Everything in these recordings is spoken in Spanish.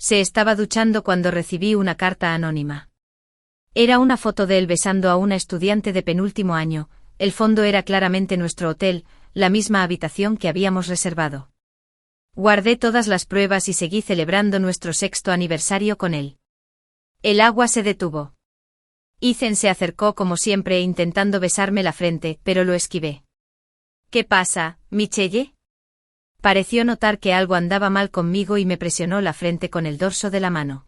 Se estaba duchando cuando recibí una carta anónima. Era una foto de él besando a una estudiante de penúltimo año. El fondo era claramente nuestro hotel, la misma habitación que habíamos reservado. Guardé todas las pruebas y seguí celebrando nuestro 6º aniversario con él. El agua se detuvo. Ethan se acercó como siempre intentando besarme la frente, pero lo esquivé. ¿Qué pasa, Michelle? Pareció notar que algo andaba mal conmigo y me presionó la frente con el dorso de la mano.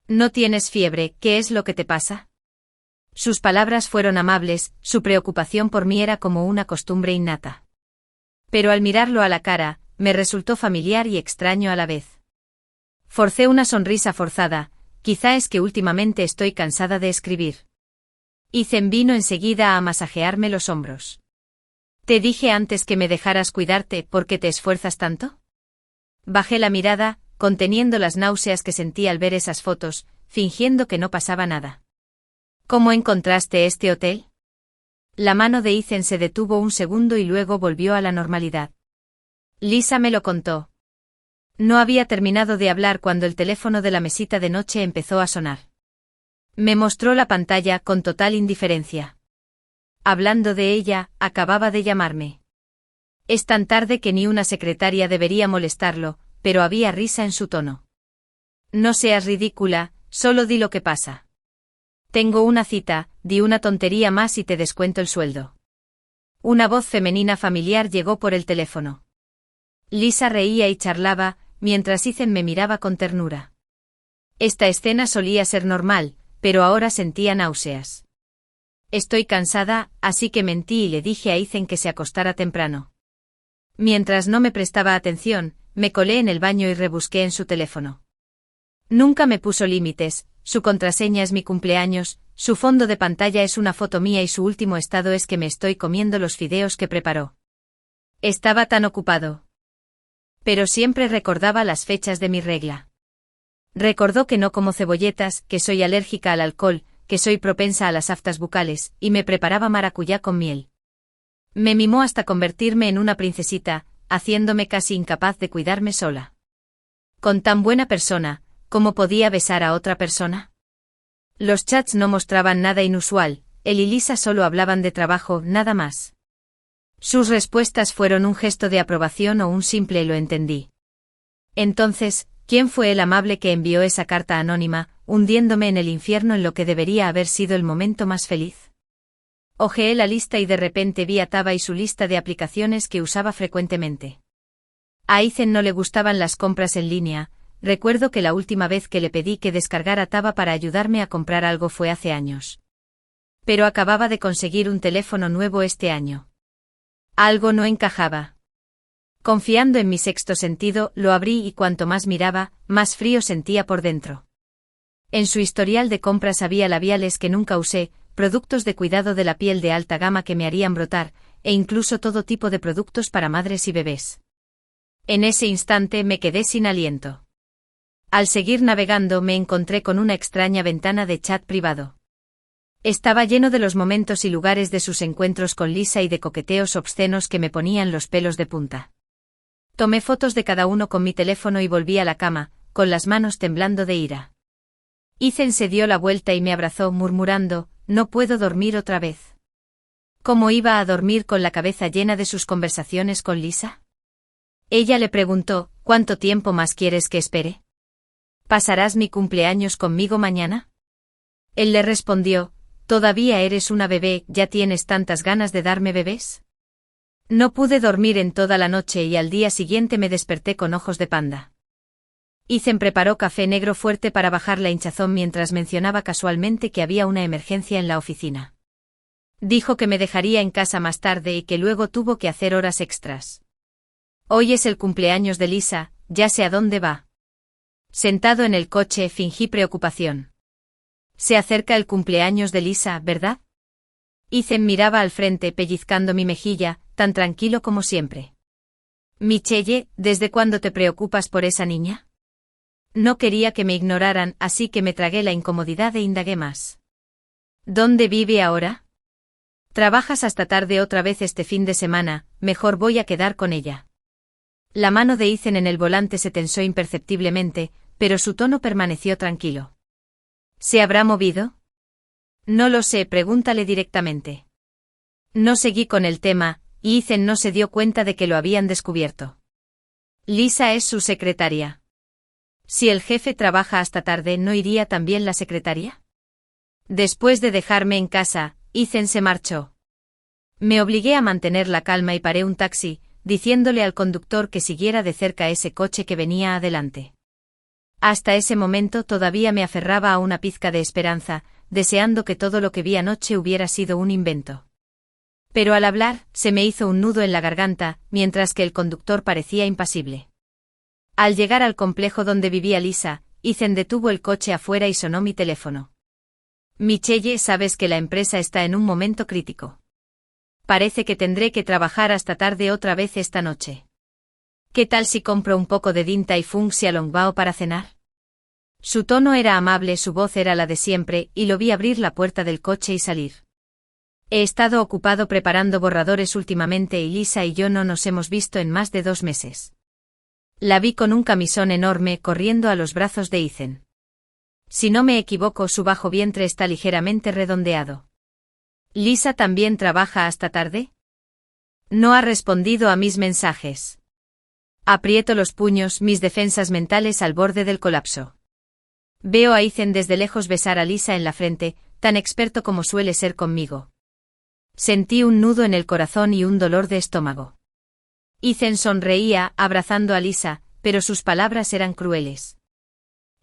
¿No tienes fiebre? ¿Qué es lo que te pasa? Sus palabras fueron amables, su preocupación por mí era como una costumbre innata. Pero al mirarlo a la cara, me resultó familiar y extraño a la vez. Forcé una sonrisa forzada, quizá es que últimamente estoy cansada de escribir. Ethan vino enseguida a masajearme los hombros. ¿Te dije antes que me dejaras cuidarte porque te esfuerzas tanto? Bajé la mirada, conteniendo las náuseas que sentí al ver esas fotos, fingiendo que no pasaba nada. ¿Cómo encontraste este hotel? La mano de Ethan se detuvo un segundo y luego volvió a la normalidad. Lisa me lo contó. No había terminado de hablar cuando el teléfono de la mesita de noche empezó a sonar. Me mostró la pantalla con total indiferencia. Hablando de ella, acababa de llamarme. Es tan tarde que ni una secretaria debería molestarlo, pero había risa en su tono. No seas ridícula, solo di lo que pasa. Tengo una cita, di una tontería más y te descuento el sueldo. Una voz femenina familiar llegó por el teléfono. Lisa reía y charlaba, mientras Ethan me miraba con ternura. Esta escena solía ser normal, pero ahora sentía náuseas. Estoy cansada, así que mentí y le dije a Ethan que se acostara temprano. Mientras no me prestaba atención, me colé en el baño y rebusqué en su teléfono. Nunca me puso límites, su contraseña es mi cumpleaños, su fondo de pantalla es una foto mía y su último estado es que me estoy comiendo los fideos que preparó. Estaba tan ocupado. Pero siempre recordaba las fechas de mi regla. Recordó que no como cebolletas, que soy alérgica al alcohol, que soy propensa a las aftas bucales, y me preparaba maracuyá con miel. Me mimó hasta convertirme en una princesita, haciéndome casi incapaz de cuidarme sola. Con tan buena persona, ¿cómo podía besar a otra persona? Los chats no mostraban nada inusual, él y Lisa solo hablaban de trabajo, nada más. Sus respuestas fueron un gesto de aprobación o un simple lo entendí. Entonces, ¿quién fue el amable que envió esa carta anónima, hundiéndome en el infierno en lo que debería haber sido el momento más feliz? Hojeé la lista y de repente vi a Taba y su lista de aplicaciones que usaba frecuentemente. A Ethan no le gustaban las compras en línea. Recuerdo que la última vez que le pedí que descargara Taba para ayudarme a comprar algo fue hace años. Pero acababa de conseguir un teléfono nuevo este año. Algo no encajaba. Confiando en mi sexto sentido, lo abrí y cuanto más miraba, más frío sentía por dentro. En su historial de compras había labiales que nunca usé, productos de cuidado de la piel de alta gama que me harían brotar, e incluso todo tipo de productos para madres y bebés. En ese instante me quedé sin aliento. Al seguir navegando me encontré con una extraña ventana de chat privado. Estaba lleno de los momentos y lugares de sus encuentros con Lisa y de coqueteos obscenos que me ponían los pelos de punta. Tomé fotos de cada uno con mi teléfono y volví a la cama, con las manos temblando de ira. Ethan se dio la vuelta y me abrazó murmurando, no puedo dormir otra vez. ¿Cómo iba a dormir con la cabeza llena de sus conversaciones con Lisa? Ella le preguntó, ¿cuánto tiempo más quieres que espere? ¿Pasarás mi cumpleaños conmigo mañana? Él le respondió, todavía eres una bebé, ¿ya tienes tantas ganas de darme bebés? No pude dormir en toda la noche y al día siguiente me desperté con ojos de panda. Ethan preparó café negro fuerte para bajar la hinchazón mientras mencionaba casualmente que había una emergencia en la oficina. Dijo que me dejaría en casa más tarde y que luego tuvo que hacer horas extras. Hoy es el cumpleaños de Lisa, ya sé a dónde va. Sentado en el coche fingí preocupación. Se acerca el cumpleaños de Lisa, ¿verdad? Ethan miraba al frente pellizcando mi mejilla, tan tranquilo como siempre. Michelle, ¿desde cuándo te preocupas por esa niña? No quería que me ignoraran, así que me tragué la incomodidad e indagué más. ¿Dónde vive ahora? Trabajas hasta tarde otra vez este fin de semana, mejor voy a quedar con ella. La mano de Ethan en el volante se tensó imperceptiblemente, pero su tono permaneció tranquilo. ¿Se habrá movido? No lo sé, pregúntale directamente. No seguí con el tema, y Ethan no se dio cuenta de que lo habían descubierto. Lisa es su secretaria. Si el jefe trabaja hasta tarde, ¿no iría también la secretaria? Después de dejarme en casa, Ethan se marchó. Me obligué a mantener la calma y paré un taxi, diciéndole al conductor que siguiera de cerca ese coche que venía adelante. Hasta ese momento todavía me aferraba a una pizca de esperanza, deseando que todo lo que vi anoche hubiera sido un invento. Pero al hablar, se me hizo un nudo en la garganta, mientras que el conductor parecía impasible. Al llegar al complejo donde vivía Lisa, Ethan detuvo el coche afuera y sonó mi teléfono. Michelle, sabes que la empresa está en un momento crítico. Parece que tendré que trabajar hasta tarde otra vez esta noche. ¿Qué tal si compro un poco de Din Tai Fung Xiaolongbao para cenar? Su tono era amable, su voz era la de siempre, y lo vi abrir la puerta del coche y salir. He estado ocupado preparando borradores últimamente y Lisa y yo no nos hemos visto en más de 2 meses. La vi con un camisón enorme corriendo a los brazos de Ethan. Si no me equivoco, su bajo vientre está ligeramente redondeado. ¿Lisa también trabaja hasta tarde? No ha respondido a mis mensajes. Aprieto los puños, mis defensas mentales al borde del colapso. Veo a Ethan desde lejos besar a Lisa en la frente, tan experto como suele ser conmigo. Sentí un nudo en el corazón y un dolor de estómago. Ethan sonreía, abrazando a Lisa, pero sus palabras eran crueles.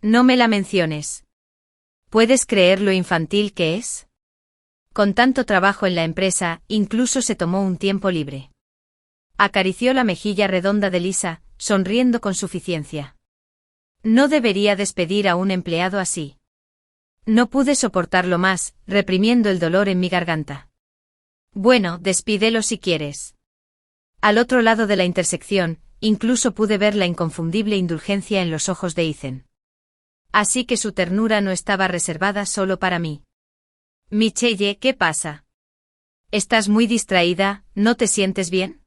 No me la menciones. ¿Puedes creer lo infantil que es? Con tanto trabajo en la empresa, incluso se tomó un tiempo libre. Acarició la mejilla redonda de Lisa, sonriendo con suficiencia. No debería despedir a un empleado así. No pude soportarlo más, reprimiendo el dolor en mi garganta. Bueno, despídelo si quieres. Al otro lado de la intersección, incluso pude ver la inconfundible indulgencia en los ojos de Ethan. Así que su ternura no estaba reservada solo para mí. Michelle, ¿qué pasa? Estás muy distraída, ¿no te sientes bien?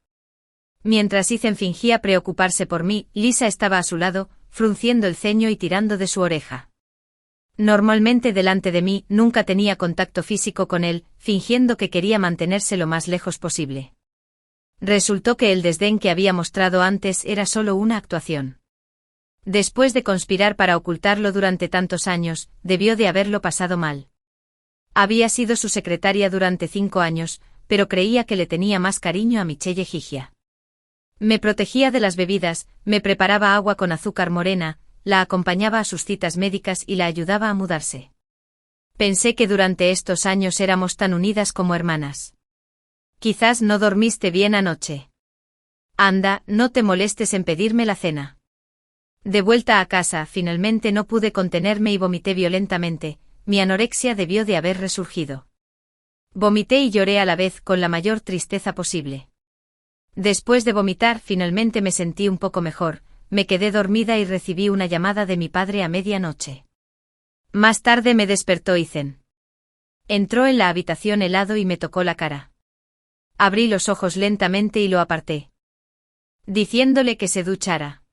Mientras Ethan fingía preocuparse por mí, Lisa estaba a su lado, frunciendo el ceño y tirando de su oreja. Normalmente delante de mí, nunca tenía contacto físico con él, fingiendo que quería mantenerse lo más lejos posible. Resultó que el desdén que había mostrado antes era solo una actuación. Después de conspirar para ocultarlo durante tantos años, debió de haberlo pasado mal. Había sido su secretaria durante 5 años, pero creía que le tenía más cariño a Michelle Gigia. Me protegía de las bebidas, me preparaba agua con azúcar morena, la acompañaba a sus citas médicas y la ayudaba a mudarse. Pensé que durante estos años éramos tan unidas como hermanas. Quizás no dormiste bien anoche. Anda, no te molestes en pedirme la cena. De vuelta a casa, finalmente no pude contenerme y vomité violentamente, mi anorexia debió de haber resurgido. Vomité y lloré a la vez con la mayor tristeza posible. Después de vomitar, finalmente me sentí un poco mejor, me quedé dormida y recibí una llamada de mi padre a medianoche. Más tarde me despertó Ethan. Entró en la habitación helado y me tocó la cara. Abrí los ojos lentamente y lo aparté, diciéndole que se duchara.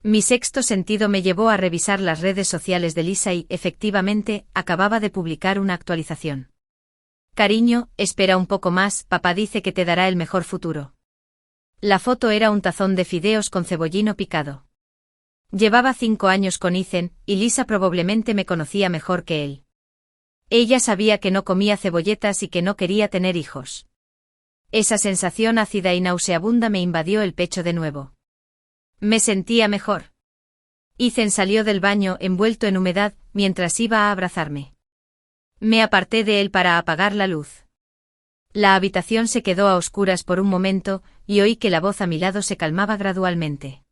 Mi sexto sentido me llevó a revisar las redes sociales de Lisa y, efectivamente, acababa de publicar una actualización. Cariño, espera un poco más, papá dice que te dará el mejor futuro. La foto era un tazón de fideos con cebollino picado. Llevaba 5 años con Ethan, y Lisa probablemente me conocía mejor que él. Ella sabía que no comía cebolletas y que no quería tener hijos. Esa sensación ácida y nauseabunda me invadió el pecho de nuevo. Me sentía mejor. Ethan salió del baño envuelto en humedad, mientras iba a abrazarme. Me aparté de él para apagar la luz. La habitación se quedó a oscuras por un momento, y oí que la voz a mi lado se calmaba gradualmente.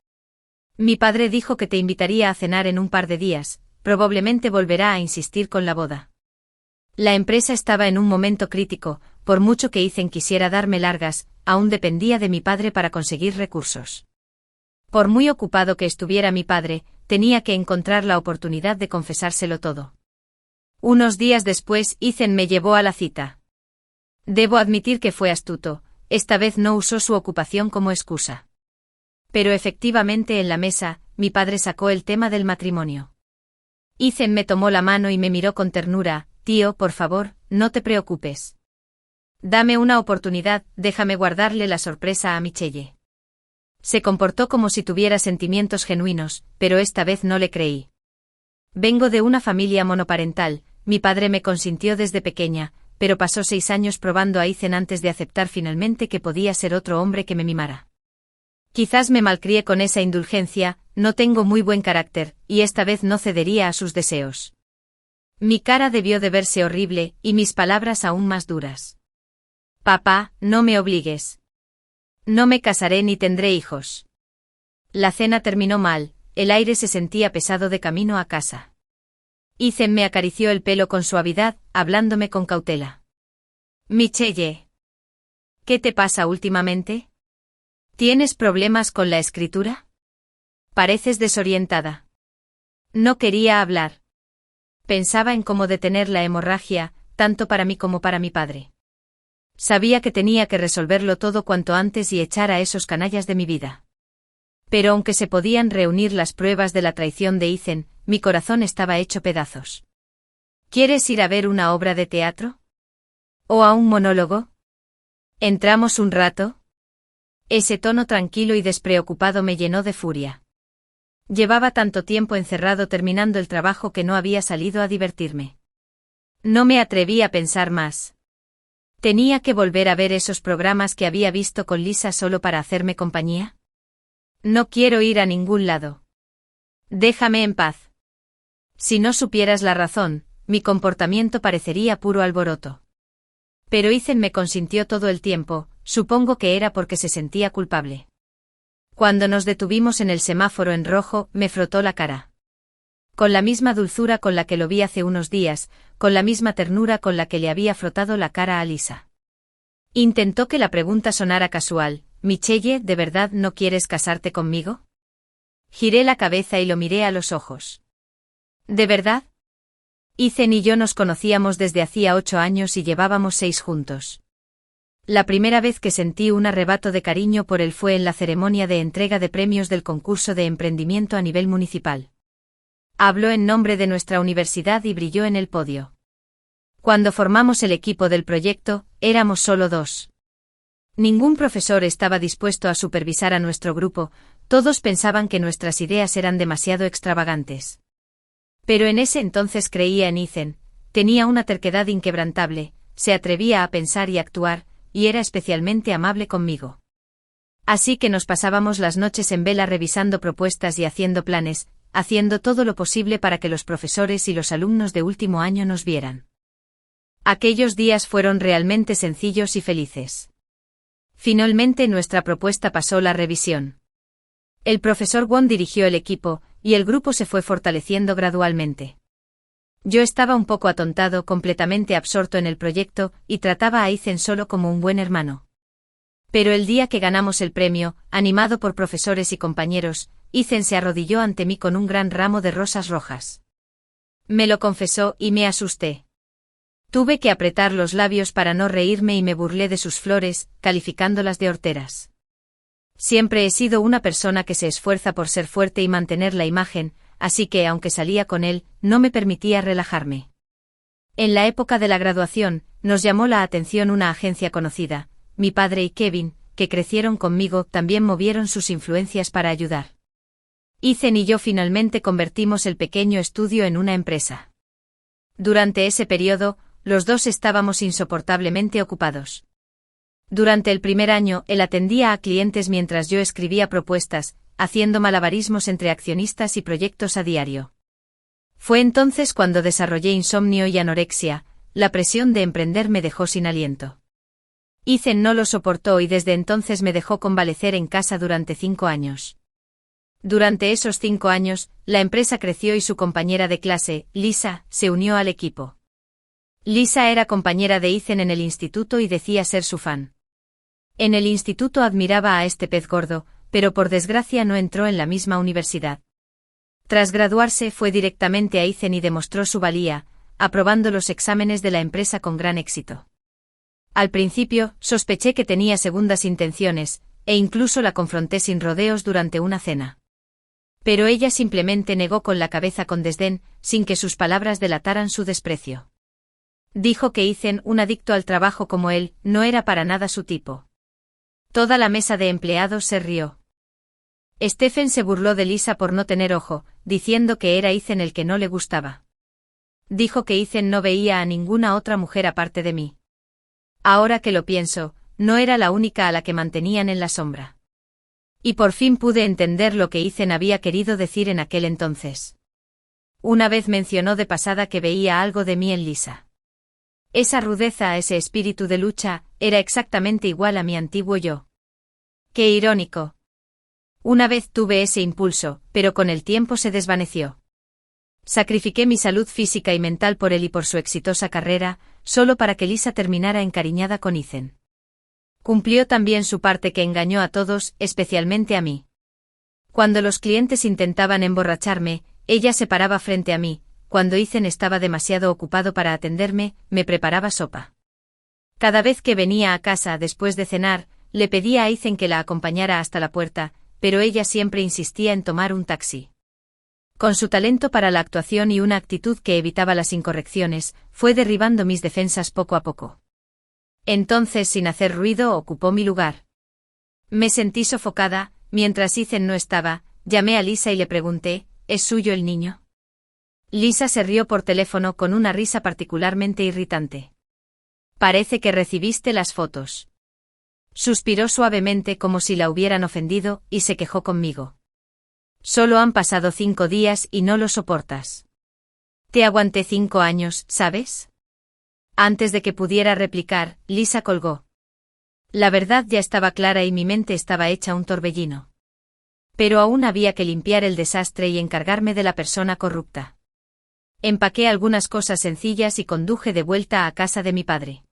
Mi padre dijo que te invitaría a cenar en un par de días, probablemente volverá a insistir con la boda. La empresa estaba en un momento crítico, por mucho que Ethan quisiera darme largas, aún dependía de mi padre para conseguir recursos. Por muy ocupado que estuviera mi padre, tenía que encontrar la oportunidad de confesárselo todo. Unos días después, Ethan me llevó a la cita. Debo admitir que fue astuto, esta vez no usó su ocupación como excusa. Pero efectivamente en la mesa, mi padre sacó el tema del matrimonio. Ethan me tomó la mano y me miró con ternura. Tío, por favor, no te preocupes. Dame una oportunidad, déjame guardarle la sorpresa a Michelle. Se comportó como si tuviera sentimientos genuinos, pero esta vez no le creí. Vengo de una familia monoparental, mi padre me consintió desde pequeña, pero pasó 6 años probando a Ethan antes de aceptar finalmente que podía ser otro hombre que me mimara. Quizás me malcrié con esa indulgencia, no tengo muy buen carácter, y esta vez no cedería a sus deseos. Mi cara debió de verse horrible, y mis palabras aún más duras. Papá, no me obligues. No me casaré ni tendré hijos. La cena terminó mal, el aire se sentía pesado de camino a casa. Ethan me acarició el pelo con suavidad, hablándome con cautela. Michelle. ¿Qué te pasa últimamente? ¿Tienes problemas con la escritura? Pareces desorientada. No quería hablar. Pensaba en cómo detener la hemorragia, tanto para mí como para mi padre. Sabía que tenía que resolverlo todo cuanto antes y echar a esos canallas de mi vida. Pero aunque se podían reunir las pruebas de la traición de Ethan, mi corazón estaba hecho pedazos. ¿Quieres ir a ver una obra de teatro? ¿O a un monólogo? ¿Entramos un rato? Ese tono tranquilo y despreocupado me llenó de furia. Llevaba tanto tiempo encerrado terminando el trabajo que no había salido a divertirme. No me atreví a pensar más. ¿Tenía que volver a ver esos programas que había visto con Lisa solo para hacerme compañía? No quiero ir a ningún lado. Déjame en paz. Si no supieras la razón, mi comportamiento parecería puro alboroto. Pero Ethan me consintió todo el tiempo, supongo que era porque se sentía culpable. Cuando nos detuvimos en el semáforo en rojo, me frotó la cara. Con la misma dulzura con la que lo vi hace unos días, con la misma ternura con la que le había frotado la cara a Lisa. Intentó que la pregunta sonara casual. Michelle, ¿de verdad no quieres casarte conmigo? Giré la cabeza y lo miré a los ojos. ¿De verdad? Ethan y yo nos conocíamos desde hacía 8 años y llevábamos 6 juntos. La primera vez que sentí un arrebato de cariño por él fue en la ceremonia de entrega de premios del concurso de emprendimiento a nivel municipal. Habló en nombre de nuestra universidad y brilló en el podio. Cuando formamos el equipo del proyecto, éramos solo 2. Ningún profesor estaba dispuesto a supervisar a nuestro grupo, todos pensaban que nuestras ideas eran demasiado extravagantes. Pero en ese entonces creía en Ethan, tenía una terquedad inquebrantable, se atrevía a pensar y actuar, y era especialmente amable conmigo. Así que nos pasábamos las noches en vela revisando propuestas y haciendo planes, haciendo todo lo posible para que los profesores y los alumnos de último año nos vieran. Aquellos días fueron realmente sencillos y felices. Finalmente nuestra propuesta pasó la revisión. El profesor Wong dirigió el equipo, y el grupo se fue fortaleciendo gradualmente. Yo estaba un poco atontado, completamente absorto en el proyecto, y trataba a Ethan solo como un buen hermano. Pero el día que ganamos el premio, animado por profesores y compañeros, Ethan se arrodilló ante mí con un gran ramo de rosas rojas. Me lo confesó y me asusté. Tuve que apretar los labios para no reírme y me burlé de sus flores, calificándolas de horteras. Siempre he sido una persona que se esfuerza por ser fuerte y mantener la imagen, así que aunque salía con él, no me permitía relajarme. En la época de la graduación, nos llamó la atención una agencia conocida. Mi padre y Kevin, que crecieron conmigo, también movieron sus influencias para ayudar. Ethan y yo finalmente convertimos el pequeño estudio en una empresa. Durante ese periodo, los dos estábamos insoportablemente ocupados. Durante el primer año, él atendía a clientes mientras yo escribía propuestas, haciendo malabarismos entre accionistas y proyectos a diario. Fue entonces cuando desarrollé insomnio y anorexia, la presión de emprender me dejó sin aliento. Ethan no lo soportó y desde entonces me dejó convalecer en casa durante 5 años. Durante esos 5 años, la empresa creció y su compañera de clase, Lisa, se unió al equipo. Lisa era compañera de Ethan en el instituto y decía ser su fan. En el instituto admiraba a este pez gordo, pero por desgracia no entró en la misma universidad. Tras graduarse fue directamente a Ethan y demostró su valía, aprobando los exámenes de la empresa con gran éxito. Al principio, sospeché que tenía segundas intenciones, e incluso la confronté sin rodeos durante una cena. Pero ella simplemente negó con la cabeza con desdén, sin que sus palabras delataran su desprecio. Dijo que Ethan, un adicto al trabajo como él, no era para nada su tipo. Toda la mesa de empleados se rió. Stephen se burló de Lisa por no tener ojo, diciendo que era Ethan el que no le gustaba. Dijo que Ethan no veía a ninguna otra mujer aparte de mí. Ahora que lo pienso, no era la única a la que mantenían en la sombra. Y por fin pude entender lo que Ethan había querido decir en aquel entonces. Una vez mencionó de pasada que veía algo de mí en Lisa. Esa rudeza, ese espíritu de lucha, era exactamente igual a mi antiguo yo. Qué irónico. Una vez tuve ese impulso, pero con el tiempo se desvaneció. Sacrifiqué mi salud física y mental por él y por su exitosa carrera, solo para que Lisa terminara encariñada con Ethan. Cumplió también su parte que engañó a todos, especialmente a mí. Cuando los clientes intentaban emborracharme, ella se paraba frente a mí. Cuando Ethan estaba demasiado ocupado para atenderme, me preparaba sopa. Cada vez que venía a casa después de cenar, le pedía a Ethan que la acompañara hasta la puerta, pero ella siempre insistía en tomar un taxi. Con su talento para la actuación y una actitud que evitaba las incorrecciones, fue derribando mis defensas poco a poco. Entonces, sin hacer ruido, ocupó mi lugar. Me sentí sofocada, mientras Ethan no estaba, llamé a Lisa y le pregunté, ¿es suyo el niño? Lisa se rió por teléfono con una risa particularmente irritante. Parece que recibiste las fotos. Suspiró suavemente como si la hubieran ofendido, y se quejó conmigo. Solo han pasado 5 días y no lo soportas. Te aguanté 5 años, ¿sabes? Antes de que pudiera replicar, Lisa colgó. La verdad ya estaba clara y mi mente estaba hecha un torbellino. Pero aún había que limpiar el desastre y encargarme de la persona corrupta. Empaqué algunas cosas sencillas y conduje de vuelta a casa de mi padre.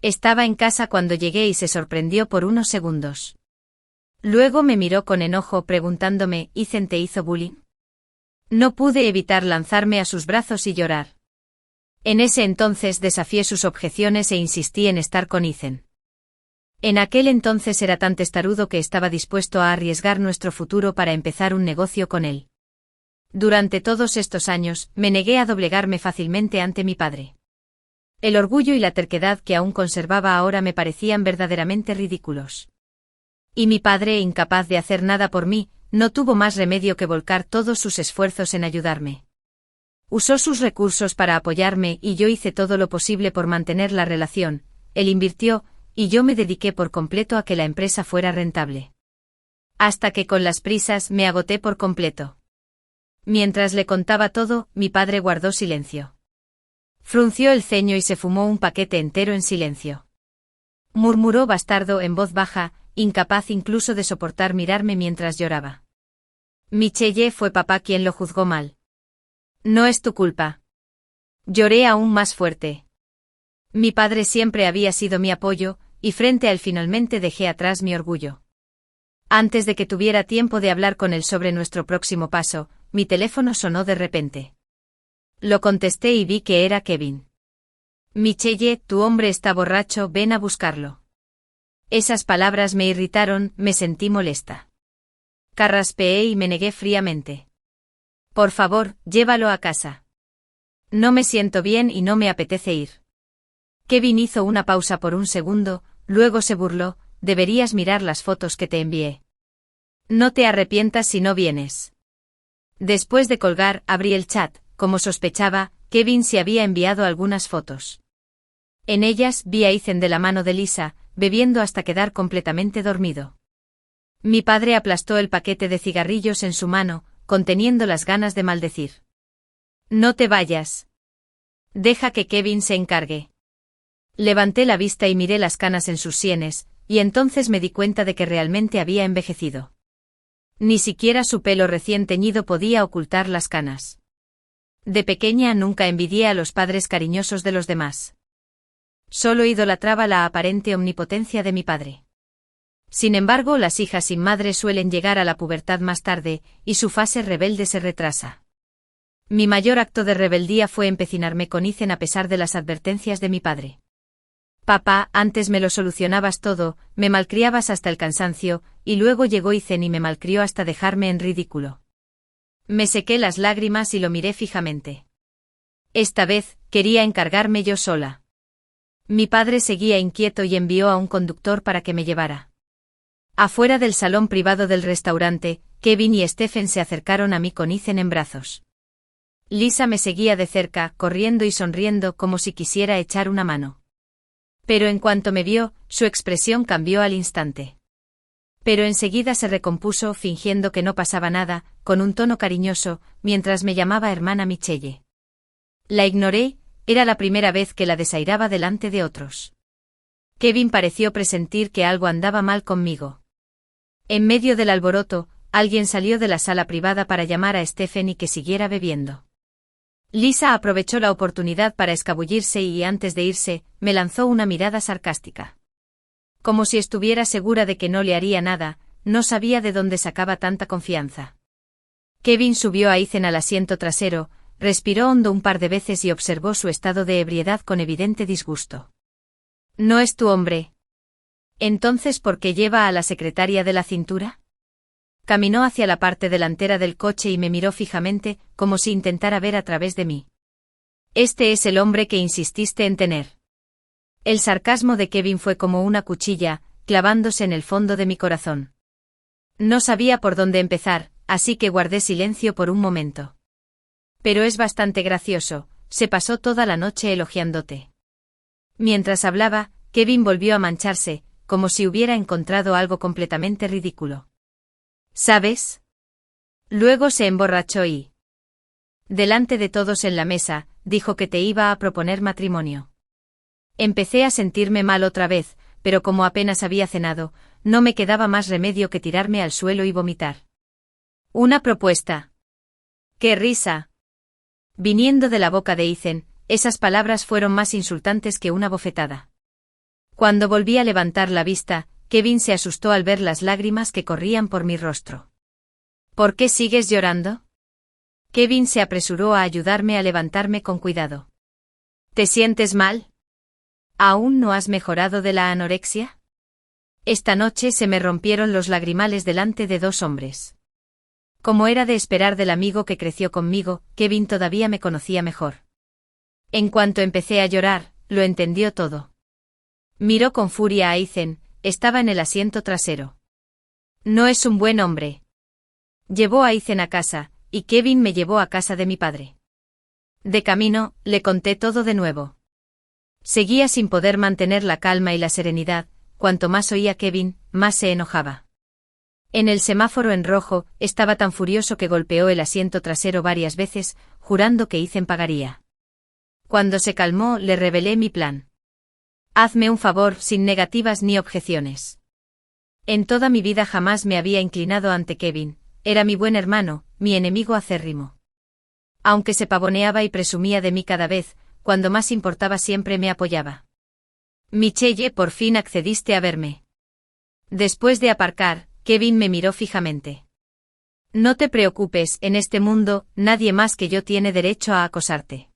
Estaba en casa cuando llegué y se sorprendió por unos segundos. Luego me miró con enojo preguntándome, ¿Ethan te hizo bullying? No pude evitar lanzarme a sus brazos y llorar. En ese entonces desafié sus objeciones e insistí en estar con Ethan. En aquel entonces era tan testarudo que estaba dispuesto a arriesgar nuestro futuro para empezar un negocio con él. Durante todos estos años, me negué a doblegarme fácilmente ante mi padre. El orgullo y la terquedad que aún conservaba ahora me parecían verdaderamente ridículos. Y mi padre, incapaz de hacer nada por mí, no tuvo más remedio que volcar todos sus esfuerzos en ayudarme. Usó sus recursos para apoyarme y yo hice todo lo posible por mantener la relación. Él invirtió, y yo me dediqué por completo a que la empresa fuera rentable. Hasta que con las prisas me agoté por completo. Mientras le contaba todo, mi padre guardó silencio. Frunció el ceño y se fumó un paquete entero en silencio. Murmuró bastardo en voz baja, incapaz incluso de soportar mirarme mientras lloraba. Michelle, fue papá quien lo juzgó mal. No es tu culpa. Lloré aún más fuerte. Mi padre siempre había sido mi apoyo, y frente a él finalmente dejé atrás mi orgullo. Antes de que tuviera tiempo de hablar con él sobre nuestro próximo paso, mi teléfono sonó de repente. Lo contesté y vi que era Kevin. Michelle, tu hombre está borracho, ven a buscarlo. Esas palabras me irritaron, me sentí molesta. Carraspeé y me negué fríamente. Por favor, llévalo a casa. No me siento bien y no me apetece ir. Kevin hizo una pausa por un segundo, luego se burló, deberías mirar las fotos que te envié. No te arrepientas si no vienes. Después de colgar, abrí el chat, como sospechaba, Kevin se había enviado algunas fotos. En ellas vi a Ethan de la mano de Lisa, bebiendo hasta quedar completamente dormido. Mi padre aplastó el paquete de cigarrillos en su mano, conteniendo las ganas de maldecir. No te vayas. Deja que Kevin se encargue. Levanté la vista y miré las canas en sus sienes, y entonces me di cuenta de que realmente había envejecido. Ni siquiera su pelo recién teñido podía ocultar las canas. De pequeña nunca envidié a los padres cariñosos de los demás. Solo idolatraba la aparente omnipotencia de mi padre. Sin embargo, las hijas sin madre suelen llegar a la pubertad más tarde, y su fase rebelde se retrasa. Mi mayor acto de rebeldía fue empecinarme con Ethan a pesar de las advertencias de mi padre. Papá, antes me lo solucionabas todo, me malcriabas hasta el cansancio, y luego llegó Ethan y me malcrió hasta dejarme en ridículo. Me sequé las lágrimas y lo miré fijamente. Esta vez, quería encargarme yo sola. Mi padre seguía inquieto y envió a un conductor para que me llevara. Afuera del salón privado del restaurante, Kevin y Stephen se acercaron a mí con Ethan en brazos. Lisa me seguía de cerca, corriendo y sonriendo como si quisiera echar una mano. Pero en cuanto me vio, su expresión cambió al instante. Pero enseguida se recompuso fingiendo que no pasaba nada, con un tono cariñoso, mientras me llamaba hermana Michelle. La ignoré, era la primera vez que la desairaba delante de otros. Kevin pareció presentir que algo andaba mal conmigo. En medio del alboroto, alguien salió de la sala privada para llamar a Stephen y que siguiera bebiendo. Lisa aprovechó la oportunidad para escabullirse y antes de irse, me lanzó una mirada sarcástica. Como si estuviera segura de que no le haría nada, no sabía de dónde sacaba tanta confianza. Kevin subió a Ethan al asiento trasero, respiró hondo un par de veces y observó su estado de ebriedad con evidente disgusto. ¿No es tu hombre? ¿Entonces por qué lleva a la secretaria de la cintura? Caminó hacia la parte delantera del coche y me miró fijamente, como si intentara ver a través de mí. Este es el hombre que insististe en tener. El sarcasmo de Kevin fue como una cuchilla, clavándose en el fondo de mi corazón. No sabía por dónde empezar, así que guardé silencio por un momento. Pero es bastante gracioso, se pasó toda la noche elogiándote. Mientras hablaba, Kevin volvió a mancharse, como si hubiera encontrado algo completamente ridículo. ¿Sabes? Luego se emborrachó y... delante de todos en la mesa, dijo que te iba a proponer matrimonio. Empecé a sentirme mal otra vez, pero como apenas había cenado, no me quedaba más remedio que tirarme al suelo y vomitar. ¿Una propuesta? ¡Qué risa! Viniendo de la boca de Ethan, esas palabras fueron más insultantes que una bofetada. Cuando volví a levantar la vista, Kevin se asustó al ver las lágrimas que corrían por mi rostro. ¿Por qué sigues llorando? Kevin se apresuró a ayudarme a levantarme con cuidado. ¿Te sientes mal? ¿Aún no has mejorado de la anorexia? Esta noche se me rompieron los lagrimales delante de dos hombres. Como era de esperar del amigo que creció conmigo, Kevin todavía me conocía mejor. En cuanto empecé a llorar, lo entendió todo. Miró con furia a Ethan, estaba en el asiento trasero. No es un buen hombre. Llevó a Ethan a casa, y Kevin me llevó a casa de mi padre. De camino, le conté todo de nuevo. Seguía sin poder mantener la calma y la serenidad, cuanto más oía Kevin, más se enojaba. En el semáforo en rojo, estaba tan furioso que golpeó el asiento trasero varias veces, jurando que Ethan pagaría. Cuando se calmó, le revelé mi plan. Hazme un favor, sin negativas ni objeciones. En toda mi vida jamás me había inclinado ante Kevin, era mi buen hermano, mi enemigo acérrimo. Aunque se pavoneaba y presumía de mí cada vez, cuando más importaba siempre me apoyaba. Michelle, por fin accediste a verme. Después de aparcar, Kevin me miró fijamente. No te preocupes, en este mundo, nadie más que yo tiene derecho a acosarte.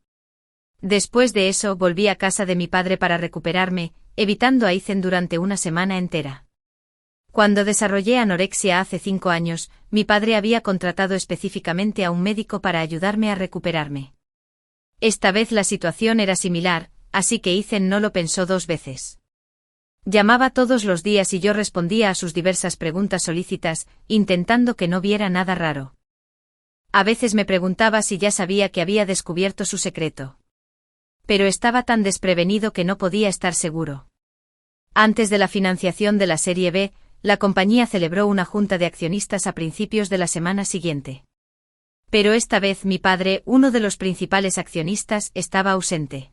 Después de eso volví a casa de mi padre para recuperarme, evitando a Ethan durante una semana entera. Cuando desarrollé anorexia hace 5 años, mi padre había contratado específicamente a un médico para ayudarme a recuperarme. Esta vez la situación era similar, así que Ethan no lo pensó 2 veces. Llamaba todos los días y yo respondía a sus diversas preguntas solícitas, intentando que no viera nada raro. A veces me preguntaba si ya sabía que había descubierto su secreto. Pero estaba tan desprevenido que no podía estar seguro. Antes de la financiación de la Serie B, la compañía celebró una junta de accionistas a principios de la semana siguiente. Pero esta vez mi padre, uno de los principales accionistas, estaba ausente.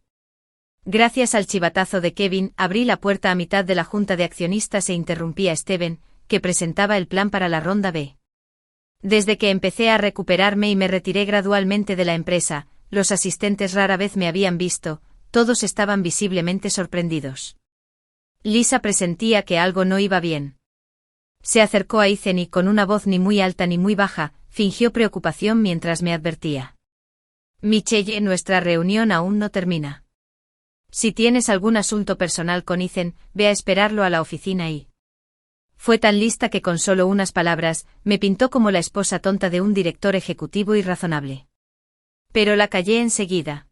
Gracias al chivatazo de Kevin, abrí la puerta a mitad de la junta de accionistas e interrumpí a Steven, que presentaba el plan para la ronda B. Desde que empecé a recuperarme y me retiré gradualmente de la empresa, los asistentes rara vez me habían visto, todos estaban visiblemente sorprendidos. Lisa presentía que algo no iba bien. Se acercó a Ethan y con una voz ni muy alta ni muy baja, fingió preocupación mientras me advertía. Michelle, nuestra reunión aún no termina. Si tienes algún asunto personal con Ethan, ve a esperarlo a la oficina y... Fue tan lista que con solo unas palabras, me pintó como la esposa tonta de un director ejecutivo irrazonable. Pero la callé enseguida.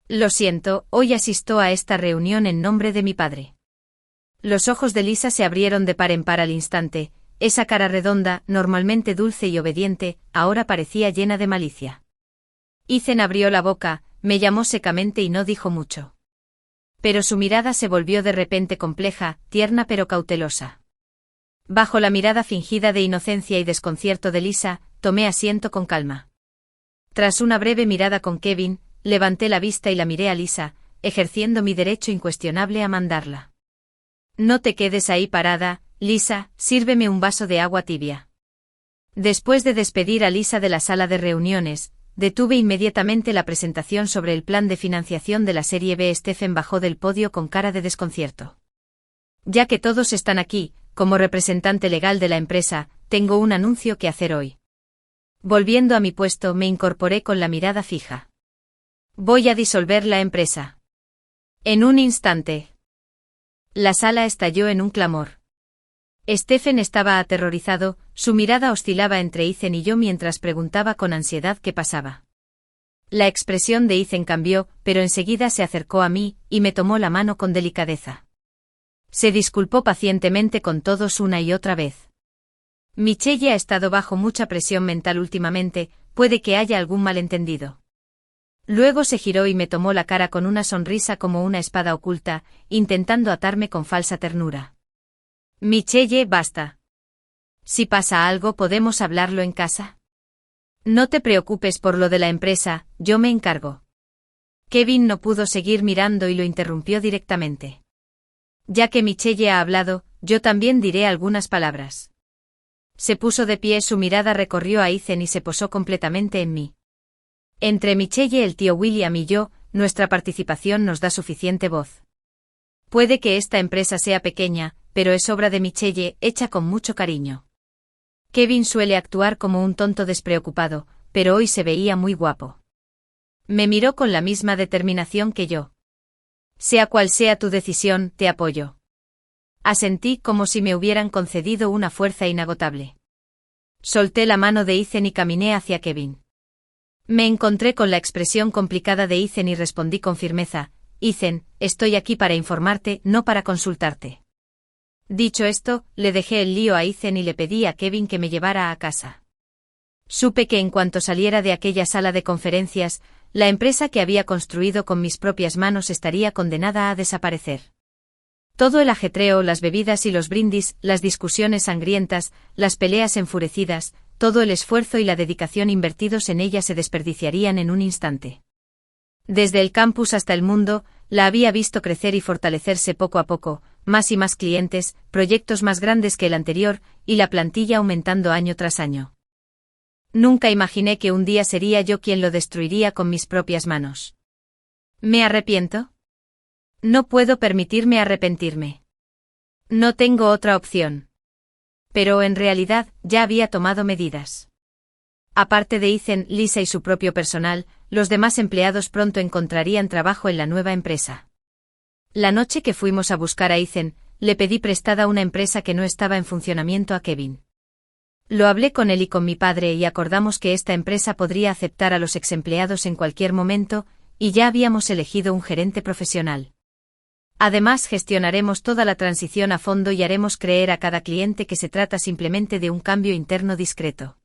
Lo siento, hoy asisto a esta reunión en nombre de mi padre. Los ojos de Lisa se abrieron de par en par al instante, esa cara redonda, normalmente dulce y obediente, ahora parecía llena de malicia. Ethan abrió la boca, me llamó secamente y no dijo mucho. Pero su mirada se volvió de repente compleja, tierna pero cautelosa. Bajo la mirada fingida de inocencia y desconcierto de Lisa, tomé asiento con calma. Tras una breve mirada con Kevin, levanté la vista y la miré a Lisa, ejerciendo mi derecho incuestionable a mandarla. No te quedes ahí parada, Lisa, sírveme un vaso de agua tibia. Después de despedir a Lisa de la sala de reuniones, detuve inmediatamente la presentación sobre el plan de financiación de la serie B. Stephen bajó del podio con cara de desconcierto. Ya que todos están aquí, como representante legal de la empresa, tengo un anuncio que hacer hoy. Volviendo a mi puesto, me incorporé con la mirada fija. Voy a disolver la empresa. En un instante. La sala estalló en un clamor. Stephen estaba aterrorizado, su mirada oscilaba entre Ethan y yo mientras preguntaba con ansiedad qué pasaba. La expresión de Ethan cambió, pero enseguida se acercó a mí, y me tomó la mano con delicadeza. Se disculpó pacientemente con todos una y otra vez. Michelle ha estado bajo mucha presión mental últimamente, puede que haya algún malentendido. Luego se giró y me tomó la cara con una sonrisa como una espada oculta, intentando atarme con falsa ternura. Michelle, basta. Si pasa algo, ¿podemos hablarlo en casa? No te preocupes por lo de la empresa, yo me encargo. Kevin no pudo seguir mirando y lo interrumpió directamente. Ya que Michelle ha hablado, yo también diré algunas palabras. Se puso de pie, su mirada recorrió a Ethan y se posó completamente en mí. Entre Michelle, el tío William y yo, nuestra participación nos da suficiente voz. Puede que esta empresa sea pequeña, pero es obra de Michelle, hecha con mucho cariño. Kevin suele actuar como un tonto despreocupado, pero hoy se veía muy guapo. Me miró con la misma determinación que yo. Sea cual sea tu decisión, te apoyo. Asentí como si me hubieran concedido una fuerza inagotable. Solté la mano de Ethan y caminé hacia Kevin. Me encontré con la expresión complicada de Ethan y respondí con firmeza: Ethan, estoy aquí para informarte, no para consultarte. Dicho esto, le dejé el lío a Ethan y le pedí a Kevin que me llevara a casa. Supe que en cuanto saliera de aquella sala de conferencias, la empresa que había construido con mis propias manos estaría condenada a desaparecer. Todo el ajetreo, las bebidas y los brindis, las discusiones sangrientas, las peleas enfurecidas, todo el esfuerzo y la dedicación invertidos en ella se desperdiciarían en un instante. Desde el campus hasta el mundo, la había visto crecer y fortalecerse poco a poco, más y más clientes, proyectos más grandes que el anterior, y la plantilla aumentando año tras año. Nunca imaginé que un día sería yo quien lo destruiría con mis propias manos. ¿Me arrepiento? No puedo permitirme arrepentirme. No tengo otra opción. Pero en realidad, ya había tomado medidas. Aparte de Ethan, Lisa y su propio personal, los demás empleados pronto encontrarían trabajo en la nueva empresa. La noche que fuimos a buscar a Ethan, le pedí prestada una empresa que no estaba en funcionamiento a Kevin. Lo hablé con él y con mi padre y acordamos que esta empresa podría aceptar a los exempleados en cualquier momento, y ya habíamos elegido un gerente profesional. Además, gestionaremos toda la transición a fondo y haremos creer a cada cliente que se trata simplemente de un cambio interno discreto.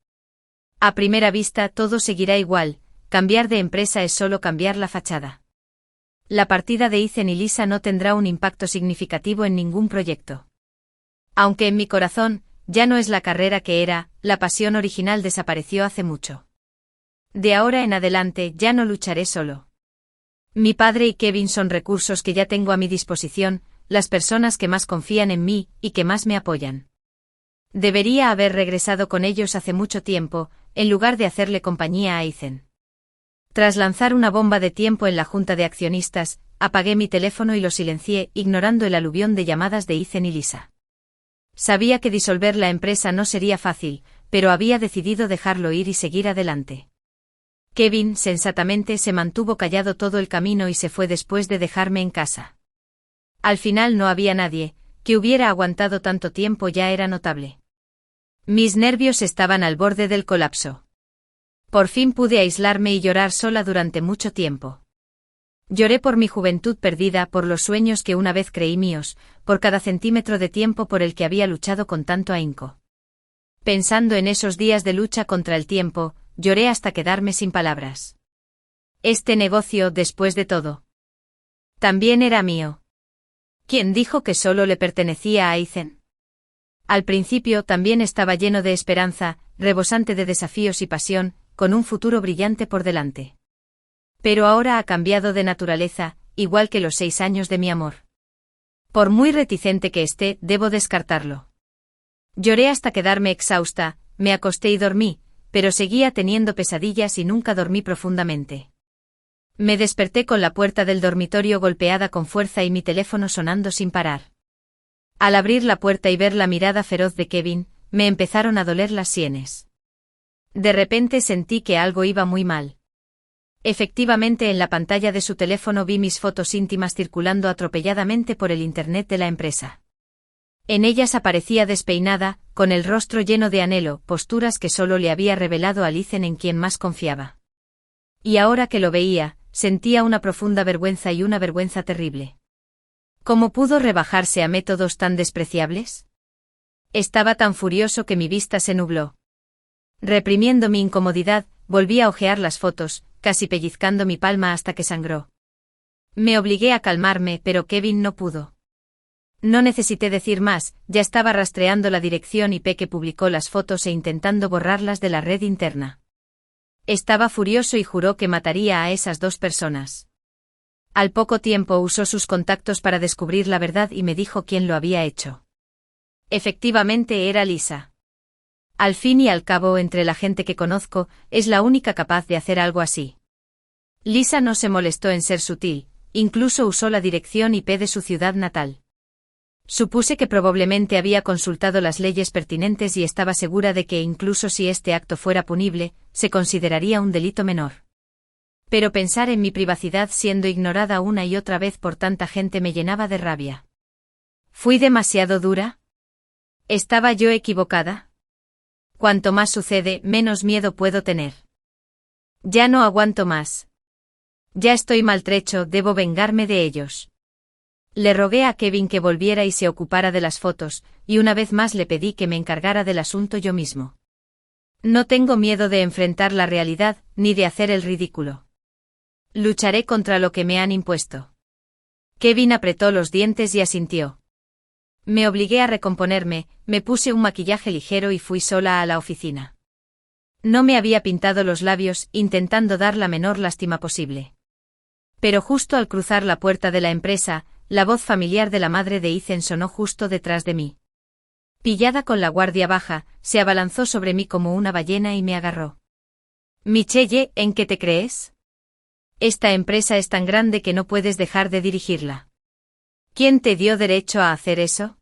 A primera vista todo seguirá igual, cambiar de empresa es solo cambiar la fachada. La partida de Ethan y Lisa no tendrá un impacto significativo en ningún proyecto. Aunque en mi corazón, ya no es la carrera que era, la pasión original desapareció hace mucho. De ahora en adelante ya no lucharé solo. Mi padre y Kevin son recursos que ya tengo a mi disposición, las personas que más confían en mí y que más me apoyan. Debería haber regresado con ellos hace mucho tiempo, en lugar de hacerle compañía a Ethan. Tras lanzar una bomba de tiempo en la junta de accionistas, apagué mi teléfono y lo silencié, ignorando el aluvión de llamadas de Ethan y Lisa. Sabía que disolver la empresa no sería fácil, pero había decidido dejarlo ir y seguir adelante. Kevin, sensatamente, se mantuvo callado todo el camino y se fue después de dejarme en casa. Al final no había nadie, que hubiera aguantado tanto tiempo ya era notable. Mis nervios estaban al borde del colapso. Por fin pude aislarme y llorar sola durante mucho tiempo. Lloré por mi juventud perdida, por los sueños que una vez creí míos, por cada centímetro de tiempo por el que había luchado con tanto ahínco. Pensando en esos días de lucha contra el tiempo, lloré hasta quedarme sin palabras. Este negocio, después de todo, también era mío. ¿Quién dijo que solo le pertenecía a Ethan? Al principio también estaba lleno de esperanza, rebosante de desafíos y pasión, con un futuro brillante por delante. Pero ahora ha cambiado de naturaleza, igual que los 6 años de mi amor. Por muy reticente que esté, debo descartarlo. Lloré hasta quedarme exhausta, me acosté y dormí, pero seguía teniendo pesadillas y nunca dormí profundamente. Me desperté con la puerta del dormitorio golpeada con fuerza y mi teléfono sonando sin parar. Al abrir la puerta y ver la mirada feroz de Kevin, me empezaron a doler las sienes. De repente sentí que algo iba muy mal. Efectivamente, en la pantalla de su teléfono vi mis fotos íntimas circulando atropelladamente por el internet de la empresa. En ellas aparecía despeinada, con el rostro lleno de anhelo, posturas que solo le había revelado a Ethan, en quien más confiaba. Y ahora que lo veía, sentía una profunda vergüenza y una vergüenza terrible. ¿Cómo pudo rebajarse a métodos tan despreciables? Estaba tan furioso que mi vista se nubló. Reprimiendo mi incomodidad, volví a hojear las fotos, casi pellizcando mi palma hasta que sangró. Me obligué a calmarme, pero Kevin no pudo. No necesité decir más, ya estaba rastreando la dirección IP que publicó las fotos e intentando borrarlas de la red interna. Estaba furioso y juró que mataría a esas 2 personas. Al poco tiempo usó sus contactos para descubrir la verdad y me dijo quién lo había hecho. Efectivamente era Lisa. Al fin y al cabo, entre la gente que conozco, es la única capaz de hacer algo así. Lisa no se molestó en ser sutil, incluso usó la dirección IP de su ciudad natal. Supuse que probablemente había consultado las leyes pertinentes y estaba segura de que incluso si este acto fuera punible, se consideraría un delito menor. Pero pensar en mi privacidad siendo ignorada una y otra vez por tanta gente me llenaba de rabia. ¿Fui demasiado dura? ¿Estaba yo equivocada? Cuanto más sucede, menos miedo puedo tener. Ya no aguanto más. Ya estoy maltrecho, debo vengarme de ellos. Le rogué a Kevin que volviera y se ocupara de las fotos, y una vez más le pedí que me encargara del asunto yo mismo. No tengo miedo de enfrentar la realidad, ni de hacer el ridículo. Lucharé contra lo que me han impuesto. Kevin apretó los dientes y asintió. Me obligué a recomponerme, me puse un maquillaje ligero y fui sola a la oficina. No me había pintado los labios, intentando dar la menor lástima posible. Pero justo al cruzar la puerta de la empresa, la voz familiar de la madre de Ethan sonó justo detrás de mí. Pillada con la guardia baja, se abalanzó sobre mí como una ballena y me agarró. Michelle, ¿en qué te crees? Esta empresa es tan grande que no puedes dejar de dirigirla. ¿Quién te dio derecho a hacer eso?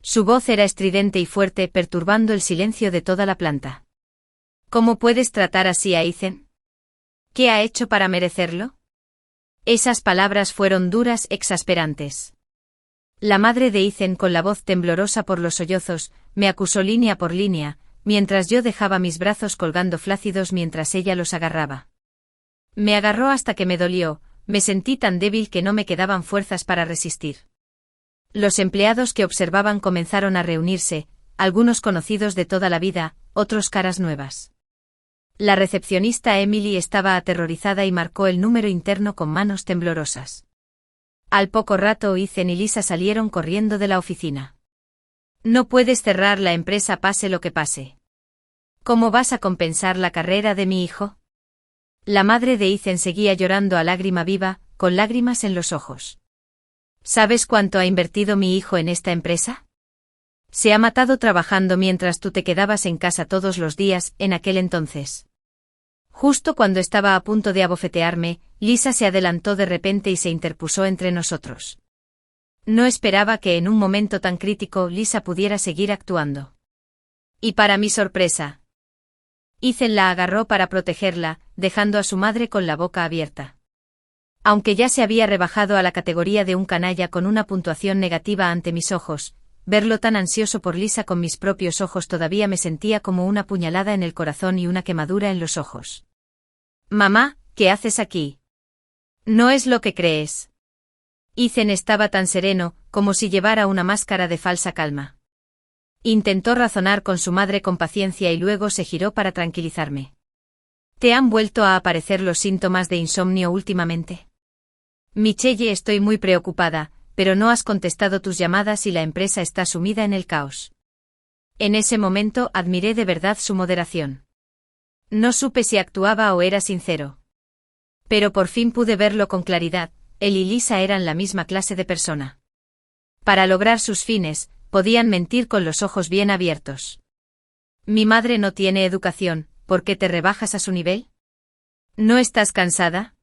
Su voz era estridente y fuerte, perturbando el silencio de toda la planta. ¿Cómo puedes tratar así a Ethan? ¿Qué ha hecho para merecerlo? Esas palabras fueron duras, exasperantes. La madre de Ethan, con la voz temblorosa por los sollozos, me acusó línea por línea, mientras yo dejaba mis brazos colgando flácidos mientras ella los agarraba. Me agarró hasta que me dolió, me sentí tan débil que no me quedaban fuerzas para resistir. Los empleados que observaban comenzaron a reunirse, algunos conocidos de toda la vida, otros caras nuevas. La recepcionista Emily estaba aterrorizada y marcó el número interno con manos temblorosas. Al poco rato Ethan y Lisa salieron corriendo de la oficina. No puedes cerrar la empresa pase lo que pase. ¿Cómo vas a compensar la carrera de mi hijo? La madre de Ethan seguía llorando a lágrima viva, con lágrimas en los ojos. ¿Sabes cuánto ha invertido mi hijo en esta empresa? Se ha matado trabajando mientras tú te quedabas en casa todos los días, en aquel entonces. Justo cuando estaba a punto de abofetearme, Lisa se adelantó de repente y se interpuso entre nosotros. No esperaba que en un momento tan crítico Lisa pudiera seguir actuando. Y para mi sorpresa, Ethan la agarró para protegerla, dejando a su madre con la boca abierta. Aunque ya se había rebajado a la categoría de un canalla con una puntuación negativa ante mis ojos, verlo tan ansioso por Lisa con mis propios ojos todavía me sentía como una puñalada en el corazón y una quemadura en los ojos. Mamá, ¿qué haces aquí? No es lo que crees. Ethan estaba tan sereno, como si llevara una máscara de falsa calma. Intentó razonar con su madre con paciencia y luego se giró para tranquilizarme. ¿Te han vuelto a aparecer los síntomas de insomnio últimamente? Michelle, estoy muy preocupada, pero no has contestado tus llamadas y la empresa está sumida en el caos. En ese momento admiré de verdad su moderación. No supe si actuaba o era sincero. Pero por fin pude verlo con claridad, él y Lisa eran la misma clase de persona. Para lograr sus fines, podían mentir con los ojos bien abiertos. Mi madre no tiene educación, ¿por qué te rebajas a su nivel? ¿No estás cansada?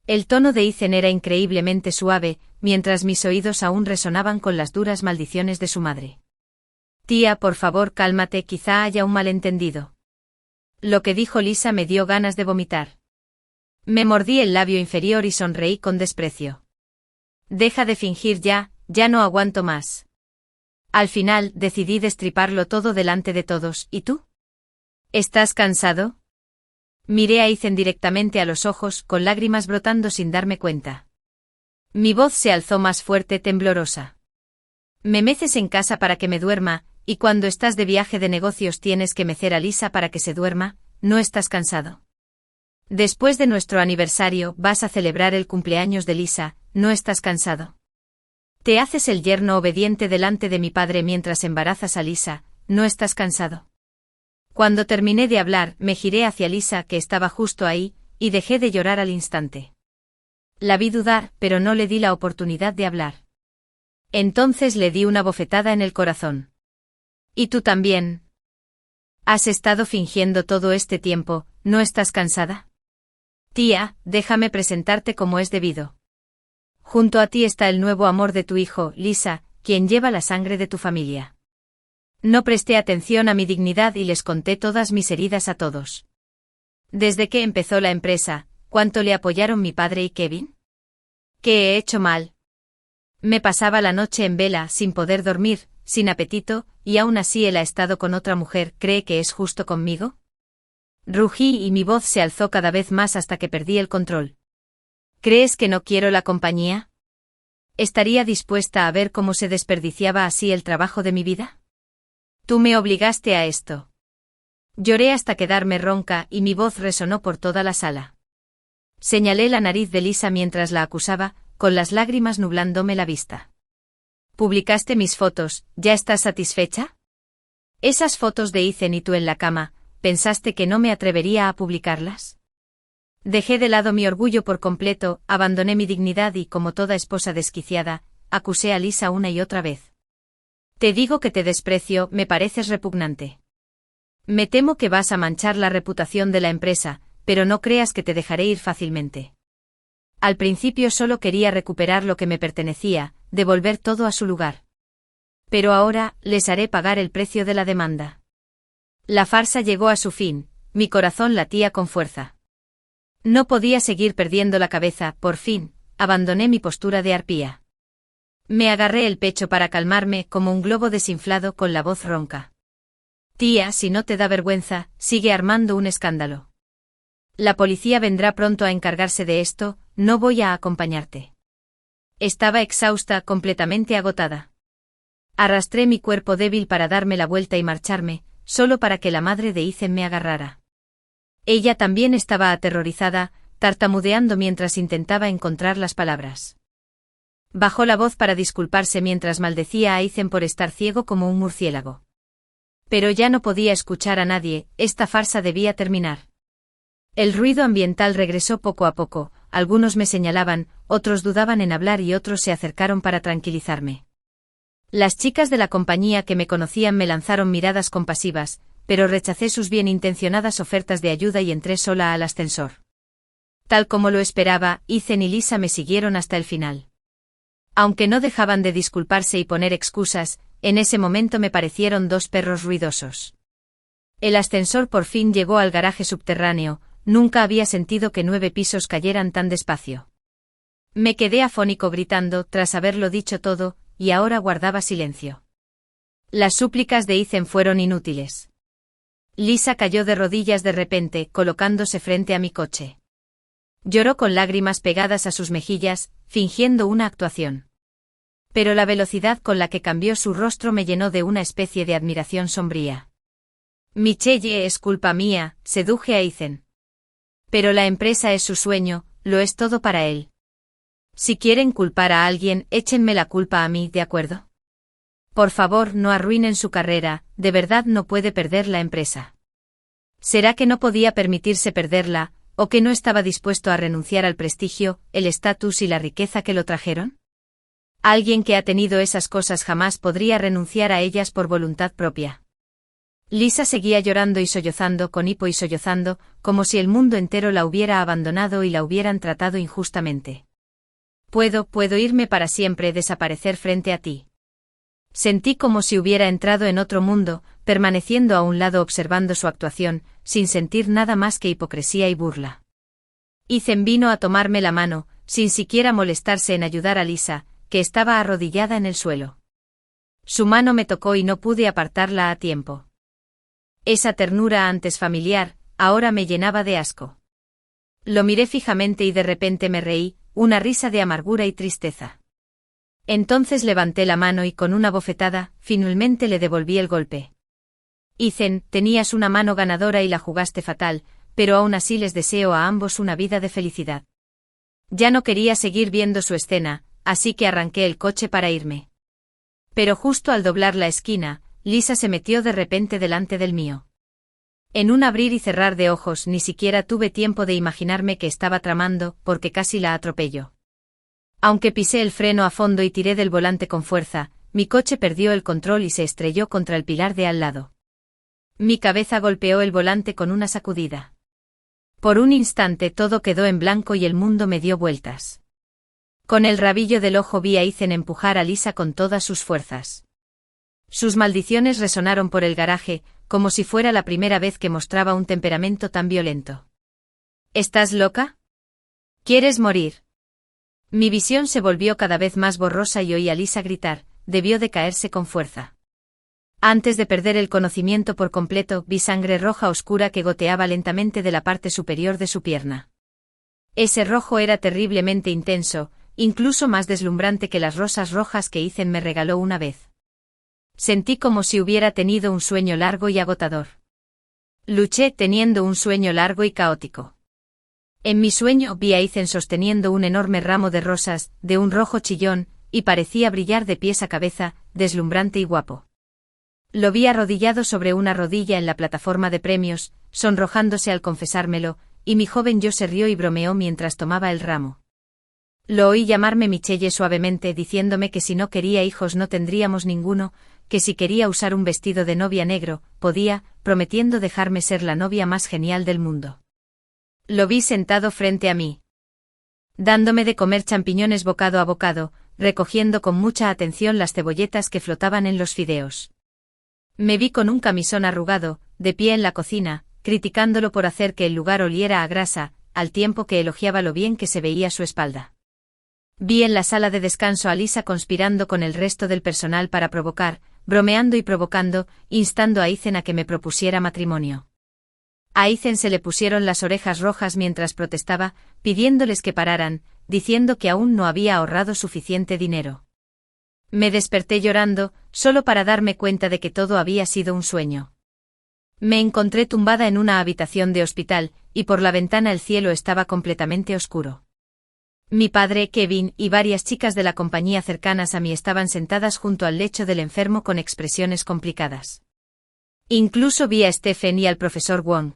El tono de Ethan era increíblemente suave, mientras mis oídos aún resonaban con las duras maldiciones de su madre. Tía, por favor, cálmate, quizá haya un malentendido. Lo que dijo Lisa me dio ganas de vomitar. Me mordí el labio inferior y sonreí con desprecio. Deja de fingir ya, ya no aguanto más. Al final, decidí destriparlo todo delante de todos, ¿y tú? ¿Estás cansado? Miré a Ethan directamente a los ojos, con lágrimas brotando sin darme cuenta. Mi voz se alzó más fuerte, temblorosa. Me meces en casa para que me duerma, y cuando estás de viaje de negocios tienes que mecer a Lisa para que se duerma, ¿no estás cansado? Después de nuestro aniversario vas a celebrar el cumpleaños de Lisa, ¿no estás cansado? Te haces el yerno obediente delante de mi padre mientras embarazas a Lisa, ¿no estás cansado? Cuando terminé de hablar, me giré hacia Lisa, que estaba justo ahí, y dejé de llorar al instante. La vi dudar, pero no le di la oportunidad de hablar. Entonces le di una bofetada en el corazón. ¿Y tú también? ¿Has estado fingiendo todo este tiempo, no estás cansada? Tía, déjame presentarte como es debido. Junto a ti está el nuevo amor de tu hijo, Lisa, quien lleva la sangre de tu familia. No presté atención a mi dignidad y les conté todas mis heridas a todos. Desde que empezó la empresa, ¿cuánto le apoyaron mi padre y Kevin? ¿Qué he hecho mal? Me pasaba la noche en vela, sin poder dormir, sin apetito, y aún así él ha estado con otra mujer. ¿Cree que es justo conmigo? Rugí y mi voz se alzó cada vez más hasta que perdí el control. ¿Crees que no quiero la compañía? ¿Estaría dispuesta a ver cómo se desperdiciaba así el trabajo de mi vida? Tú me obligaste a esto. Lloré hasta quedarme ronca y mi voz resonó por toda la sala. Señalé la nariz de Lisa mientras la acusaba, con las lágrimas nublándome la vista. Publicaste mis fotos, ¿ya estás satisfecha? Esas fotos de Ethan y tú en la cama, ¿pensaste que no me atrevería a publicarlas? Dejé de lado mi orgullo por completo, abandoné mi dignidad y, como toda esposa desquiciada, acusé a Lisa una y otra vez. Te digo que te desprecio, me pareces repugnante. Me temo que vas a manchar la reputación de la empresa, pero no creas que te dejaré ir fácilmente. Al principio solo quería recuperar lo que me pertenecía, devolver todo a su lugar. Pero ahora, les haré pagar el precio de la demanda. La farsa llegó a su fin, mi corazón latía con fuerza. No podía seguir perdiendo la cabeza, por fin, abandoné mi postura de arpía. Me agarré el pecho para calmarme como un globo desinflado con la voz ronca. Tía, si no te da vergüenza, sigue armando un escándalo. La policía vendrá pronto a encargarse de esto, no voy a acompañarte. Estaba exhausta, completamente agotada. Arrastré mi cuerpo débil para darme la vuelta y marcharme, solo para que la madre de Ethan me agarrara. Ella también estaba aterrorizada, tartamudeando mientras intentaba encontrar las palabras. Bajó la voz para disculparse mientras maldecía a Ethan por estar ciego como un murciélago. Pero ya no podía escuchar a nadie, esta farsa debía terminar. El ruido ambiental regresó poco a poco, algunos me señalaban, otros dudaban en hablar y otros se acercaron para tranquilizarme. Las chicas de la compañía que me conocían me lanzaron miradas compasivas, pero rechacé sus bien intencionadas ofertas de ayuda y entré sola al ascensor. Tal como lo esperaba, Ethan y Lisa me siguieron hasta el final. Aunque no dejaban de disculparse y poner excusas, en ese momento me parecieron dos perros ruidosos. El ascensor por fin llegó al garaje subterráneo, nunca había sentido que 9 pisos cayeran tan despacio. Me quedé afónico gritando tras haberlo dicho todo, y ahora guardaba silencio. Las súplicas de Ethan fueron inútiles. Lisa cayó de rodillas de repente, colocándose frente a mi coche. Lloró con lágrimas pegadas a sus mejillas, fingiendo una actuación. Pero la velocidad con la que cambió su rostro me llenó de una especie de admiración sombría. Michelle, es culpa mía, seduje a Ethan. Pero la empresa es su sueño, lo es todo para él. Si quieren culpar a alguien, échenme la culpa a mí, ¿de acuerdo? Por favor, no arruinen su carrera, de verdad no puede perder la empresa. ¿Será que no podía permitirse perderla, o que no estaba dispuesto a renunciar al prestigio, el estatus y la riqueza que lo trajeron? Alguien que ha tenido esas cosas jamás podría renunciar a ellas por voluntad propia. Lisa seguía llorando y sollozando, con hipo y sollozando, como si el mundo entero la hubiera abandonado y la hubieran tratado injustamente. Puedo irme para siempre, desaparecer frente a ti. Sentí como si hubiera entrado en otro mundo, permaneciendo a un lado observando su actuación, sin sentir nada más que hipocresía y burla. Ethan vino a tomarme la mano, sin siquiera molestarse en ayudar a Lisa, que estaba arrodillada en el suelo. Su mano me tocó y no pude apartarla a tiempo. Esa ternura antes familiar, ahora me llenaba de asco. Lo miré fijamente y de repente me reí, una risa de amargura y tristeza. Entonces levanté la mano y con una bofetada, finalmente le devolví el golpe. Ethan, tenías una mano ganadora y la jugaste fatal, pero aún así les deseo a ambos una vida de felicidad. Ya no quería seguir viendo su escena, así que arranqué el coche para irme. Pero justo al doblar la esquina, Lisa se metió de repente delante del mío. En un abrir y cerrar de ojos ni siquiera tuve tiempo de imaginarme qué estaba tramando, porque casi la atropelló. Aunque pisé el freno a fondo y tiré del volante con fuerza, mi coche perdió el control y se estrelló contra el pilar de al lado. Mi cabeza golpeó el volante con una sacudida. Por un instante todo quedó en blanco y el mundo me dio vueltas. Con el rabillo del ojo vi a Ethan empujar a Lisa con todas sus fuerzas. Sus maldiciones resonaron por el garaje, como si fuera la primera vez que mostraba un temperamento tan violento. ¿Estás loca? ¿Quieres morir? Mi visión se volvió cada vez más borrosa y oí a Lisa gritar, debió de caerse con fuerza. Antes de perder el conocimiento por completo, vi sangre roja oscura que goteaba lentamente de la parte superior de su pierna. Ese rojo era terriblemente intenso, incluso más deslumbrante que las rosas rojas que Ethan me regaló una vez. Sentí como si hubiera tenido un sueño largo y agotador. Luché teniendo un sueño largo y caótico. En mi sueño vi a Ethan sosteniendo un enorme ramo de rosas, de un rojo chillón, y parecía brillar de pies a cabeza, deslumbrante y guapo. Lo vi arrodillado sobre una rodilla en la plataforma de premios, sonrojándose al confesármelo, y mi joven yo se rió y bromeó mientras tomaba el ramo. Lo oí llamarme Michelle suavemente diciéndome que si no quería hijos no tendríamos ninguno, que si quería usar un vestido de novia negro, podía, prometiendo dejarme ser la novia más genial del mundo. Lo vi sentado frente a mí, dándome de comer champiñones bocado a bocado, recogiendo con mucha atención las cebolletas que flotaban en los fideos. Me vi con un camisón arrugado, de pie en la cocina, criticándolo por hacer que el lugar oliera a grasa, al tiempo que elogiaba lo bien que se veía su espalda. Vi en la sala de descanso a Lisa conspirando con el resto del personal para provocar, bromeando y provocando, instando a Ethan a que me propusiera matrimonio. A Ethan se le pusieron las orejas rojas mientras protestaba, pidiéndoles que pararan, diciendo que aún no había ahorrado suficiente dinero. Me desperté llorando, solo para darme cuenta de que todo había sido un sueño. Me encontré tumbada en una habitación de hospital, y por la ventana el cielo estaba completamente oscuro. Mi padre, Kevin, y varias chicas de la compañía cercanas a mí estaban sentadas junto al lecho del enfermo con expresiones complicadas. Incluso vi a Stephen y al profesor Wong.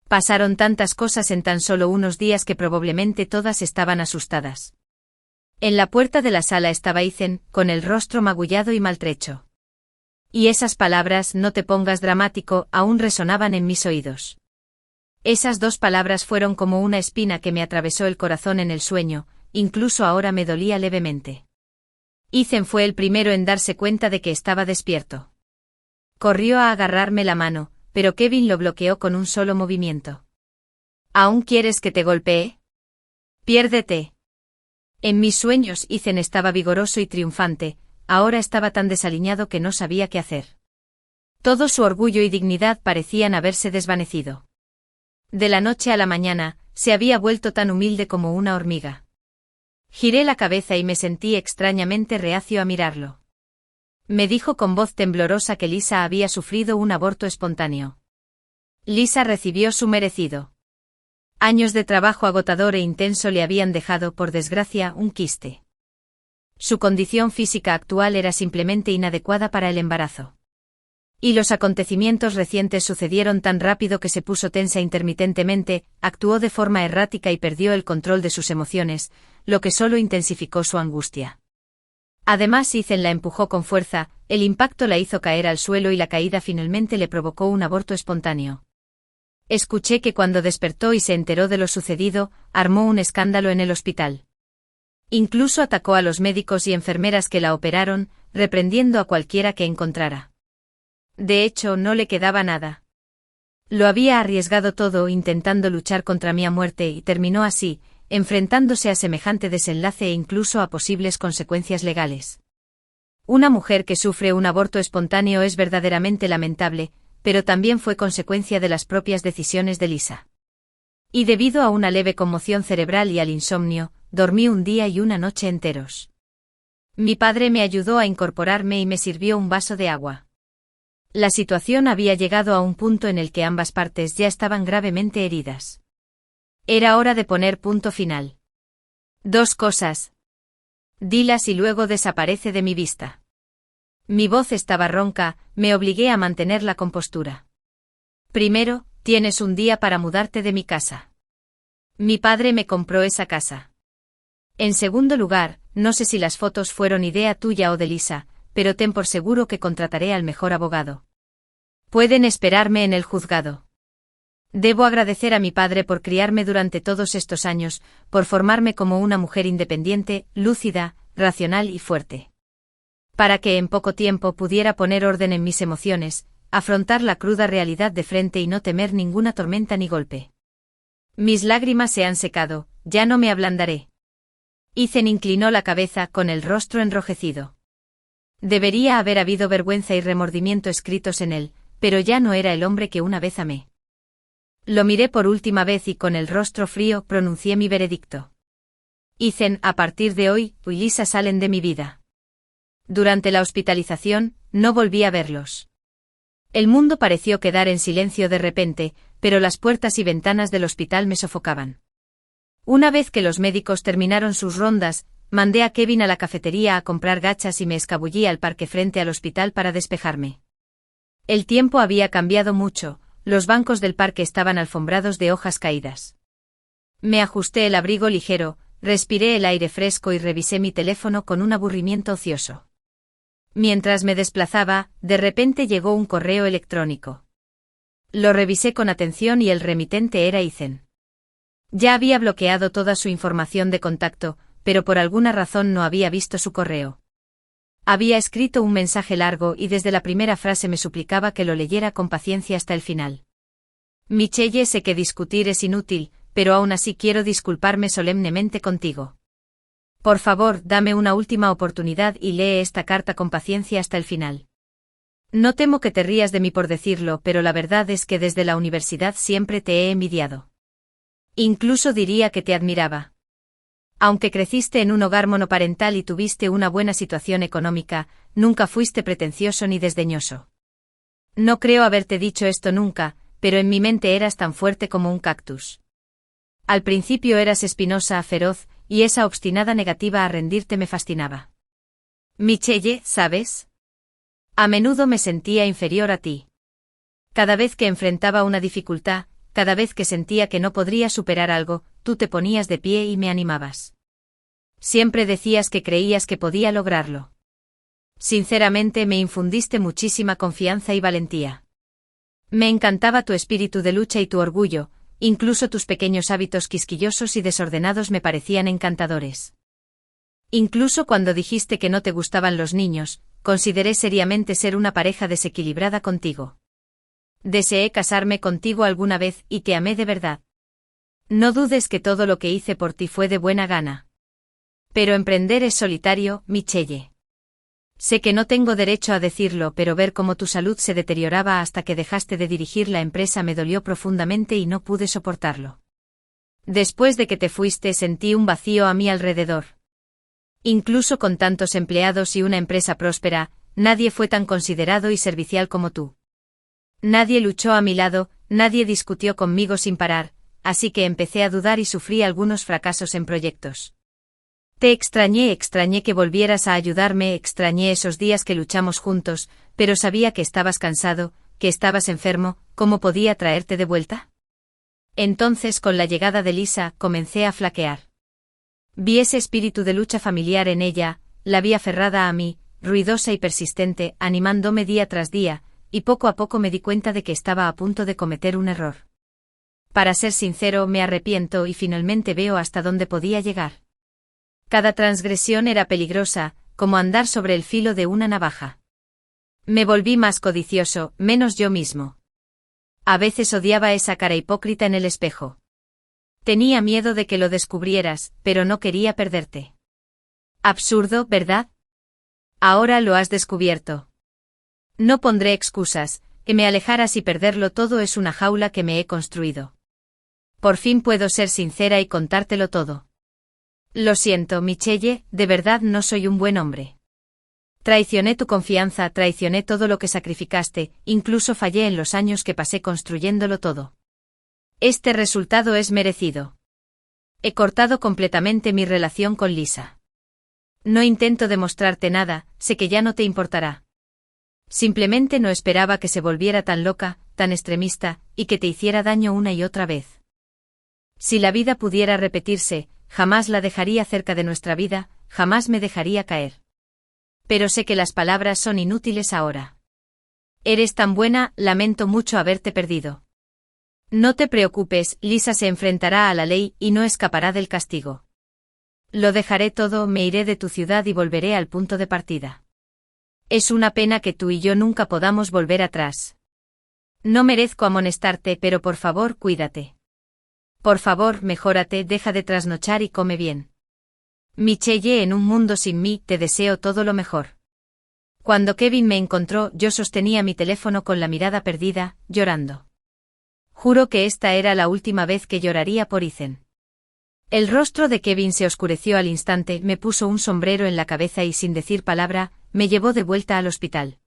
Pasaron tantas cosas en tan solo unos días que probablemente todas estaban asustadas. En la puerta de la sala estaba Ethan, con el rostro magullado y maltrecho. Y esas palabras, no te pongas dramático, aún resonaban en mis oídos. Esas dos palabras fueron como una espina que me atravesó el corazón en el sueño, incluso ahora me dolía levemente. Ethan fue el primero en darse cuenta de que estaba despierto. Corrió a agarrarme la mano, pero Kevin lo bloqueó con un solo movimiento. ¿Aún quieres que te golpee? Piérdete. En mis sueños Ethan estaba vigoroso y triunfante, ahora estaba tan desaliñado que no sabía qué hacer. Todo su orgullo y dignidad parecían haberse desvanecido. De la noche a la mañana, se había vuelto tan humilde como una hormiga. Giré la cabeza y me sentí extrañamente reacio a mirarlo. Me dijo con voz temblorosa que Lisa había sufrido un aborto espontáneo. Lisa recibió su merecido. Años de trabajo agotador e intenso le habían dejado, por desgracia, un quiste. Su condición física actual era simplemente inadecuada para el embarazo. Y los acontecimientos recientes sucedieron tan rápido que se puso tensa intermitentemente, actuó de forma errática y perdió el control de sus emociones, lo que solo intensificó su angustia. Además, Ethan la empujó con fuerza, el impacto la hizo caer al suelo y la caída finalmente le provocó un aborto espontáneo. Escuché que cuando despertó y se enteró de lo sucedido, armó un escándalo en el hospital. Incluso atacó a los médicos y enfermeras que la operaron, reprendiendo a cualquiera que encontrara. De hecho, no le quedaba nada. Lo había arriesgado todo intentando luchar contra mi muerte y terminó así, enfrentándose a semejante desenlace e incluso a posibles consecuencias legales. Una mujer que sufre un aborto espontáneo es verdaderamente lamentable, pero también fue consecuencia de las propias decisiones de Lisa. Y debido a una leve conmoción cerebral y al insomnio, dormí un día y una noche enteros. Mi padre me ayudó a incorporarme y me sirvió un vaso de agua. La situación había llegado a un punto en el que ambas partes ya estaban gravemente heridas. Era hora de poner punto final. 2 cosas. Dilas y luego desaparece de mi vista. Mi voz estaba ronca, me obligué a mantener la compostura. Primero, tienes un día para mudarte de mi casa. Mi padre me compró esa casa. En segundo lugar, no sé si las fotos fueron idea tuya o de Lisa, pero ten por seguro que contrataré al mejor abogado. Pueden esperarme en el juzgado. Debo agradecer a mi padre por criarme durante todos estos años, por formarme como una mujer independiente, lúcida, racional y fuerte. Para que en poco tiempo pudiera poner orden en mis emociones, afrontar la cruda realidad de frente y no temer ninguna tormenta ni golpe. Mis lágrimas se han secado, ya no me ablandaré. Ethan inclinó la cabeza con el rostro enrojecido. Debería haber habido vergüenza y remordimiento escritos en él, pero ya no era el hombre que una vez amé. Lo miré por última vez y con el rostro frío pronuncié mi veredicto. Ethan, a partir de hoy, tú y Lisa salen de mi vida. Durante la hospitalización, no volví a verlos. El mundo pareció quedar en silencio de repente, pero las puertas y ventanas del hospital me sofocaban. Una vez que los médicos terminaron sus rondas, mandé a Kevin a la cafetería a comprar gachas y me escabullí al parque frente al hospital para despejarme. El tiempo había cambiado mucho, los bancos del parque estaban alfombrados de hojas caídas. Me ajusté el abrigo ligero, respiré el aire fresco y revisé mi teléfono con un aburrimiento ocioso. Mientras me desplazaba, de repente llegó un correo electrónico. Lo revisé con atención y el remitente era Ethan. Ya había bloqueado toda su información de contacto, pero por alguna razón no había visto su correo. Había escrito un mensaje largo y desde la primera frase me suplicaba que lo leyera con paciencia hasta el final. Michelle, sé que discutir es inútil, pero aún así quiero disculparme solemnemente contigo. Por favor, dame una última oportunidad y lee esta carta con paciencia hasta el final. No temo que te rías de mí por decirlo, pero la verdad es que desde la universidad siempre te he envidiado. Incluso diría que te admiraba. Aunque creciste en un hogar monoparental y tuviste una buena situación económica, nunca fuiste pretencioso ni desdeñoso. No creo haberte dicho esto nunca, pero en mi mente eras tan fuerte como un cactus. Al principio eras espinosa, feroz, y esa obstinada negativa a rendirte me fascinaba. Michelle, ¿sabes? A menudo me sentía inferior a ti. Cada vez que enfrentaba una dificultad, cada vez que sentía que no podría superar algo, tú te ponías de pie y me animabas. Siempre decías que creías que podía lograrlo. Sinceramente me infundiste muchísima confianza y valentía. Me encantaba tu espíritu de lucha y tu orgullo, incluso tus pequeños hábitos quisquillosos y desordenados me parecían encantadores. Incluso cuando dijiste que no te gustaban los niños, consideré seriamente ser una pareja desequilibrada contigo. Deseé casarme contigo alguna vez y te amé de verdad. No dudes que todo lo que hice por ti fue de buena gana. Pero emprender es solitario, Michelle. Sé que no tengo derecho a decirlo, pero ver cómo tu salud se deterioraba hasta que dejaste de dirigir la empresa me dolió profundamente y no pude soportarlo. Después de que te fuiste sentí un vacío a mi alrededor. Incluso con tantos empleados y una empresa próspera, nadie fue tan considerado y servicial como tú. Nadie luchó a mi lado, nadie discutió conmigo sin parar, así que empecé a dudar y sufrí algunos fracasos en proyectos. Te extrañé que volvieras a ayudarme, extrañé esos días que luchamos juntos, pero sabía que estabas cansado, que estabas enfermo, ¿cómo podía traerte de vuelta? Entonces, con la llegada de Lisa, comencé a flaquear. Vi ese espíritu de lucha familiar en ella, la vi aferrada a mí, ruidosa y persistente, animándome día tras día, y poco a poco me di cuenta de que estaba a punto de cometer un error. Para ser sincero, me arrepiento y finalmente veo hasta dónde podía llegar. Cada transgresión era peligrosa, como andar sobre el filo de una navaja. Me volví más codicioso, menos yo mismo. A veces odiaba esa cara hipócrita en el espejo. Tenía miedo de que lo descubrieras, pero no quería perderte. Absurdo, ¿verdad? Ahora lo has descubierto. No pondré excusas, que me alejaras y perderlo todo es una jaula que me he construido. Por fin puedo ser sincera y contártelo todo. Lo siento, Michelle, de verdad no soy un buen hombre. Traicioné tu confianza, traicioné todo lo que sacrificaste, incluso fallé en los años que pasé construyéndolo todo. Este resultado es merecido. He cortado completamente mi relación con Lisa. No intento demostrarte nada, sé que ya no te importará. Simplemente no esperaba que se volviera tan loca, tan extremista, y que te hiciera daño una y otra vez. Si la vida pudiera repetirse, jamás la dejaría cerca de nuestra vida, jamás me dejaría caer. Pero sé que las palabras son inútiles ahora. Eres tan buena, lamento mucho haberte perdido. No te preocupes, Lisa se enfrentará a la ley y no escapará del castigo. Lo dejaré todo, me iré de tu ciudad y volveré al punto de partida. Es una pena que tú y yo nunca podamos volver atrás. No merezco amonestarte, pero por favor, cuídate. Por favor, mejórate, deja de trasnochar y come bien. Michelle, en un mundo sin mí, te deseo todo lo mejor. Cuando Kevin me encontró, yo sostenía mi teléfono con la mirada perdida, llorando. Juro que esta era la última vez que lloraría por Ethan. El rostro de Kevin se oscureció al instante, me puso un sombrero en la cabeza y sin decir palabra, me llevó de vuelta al hospital.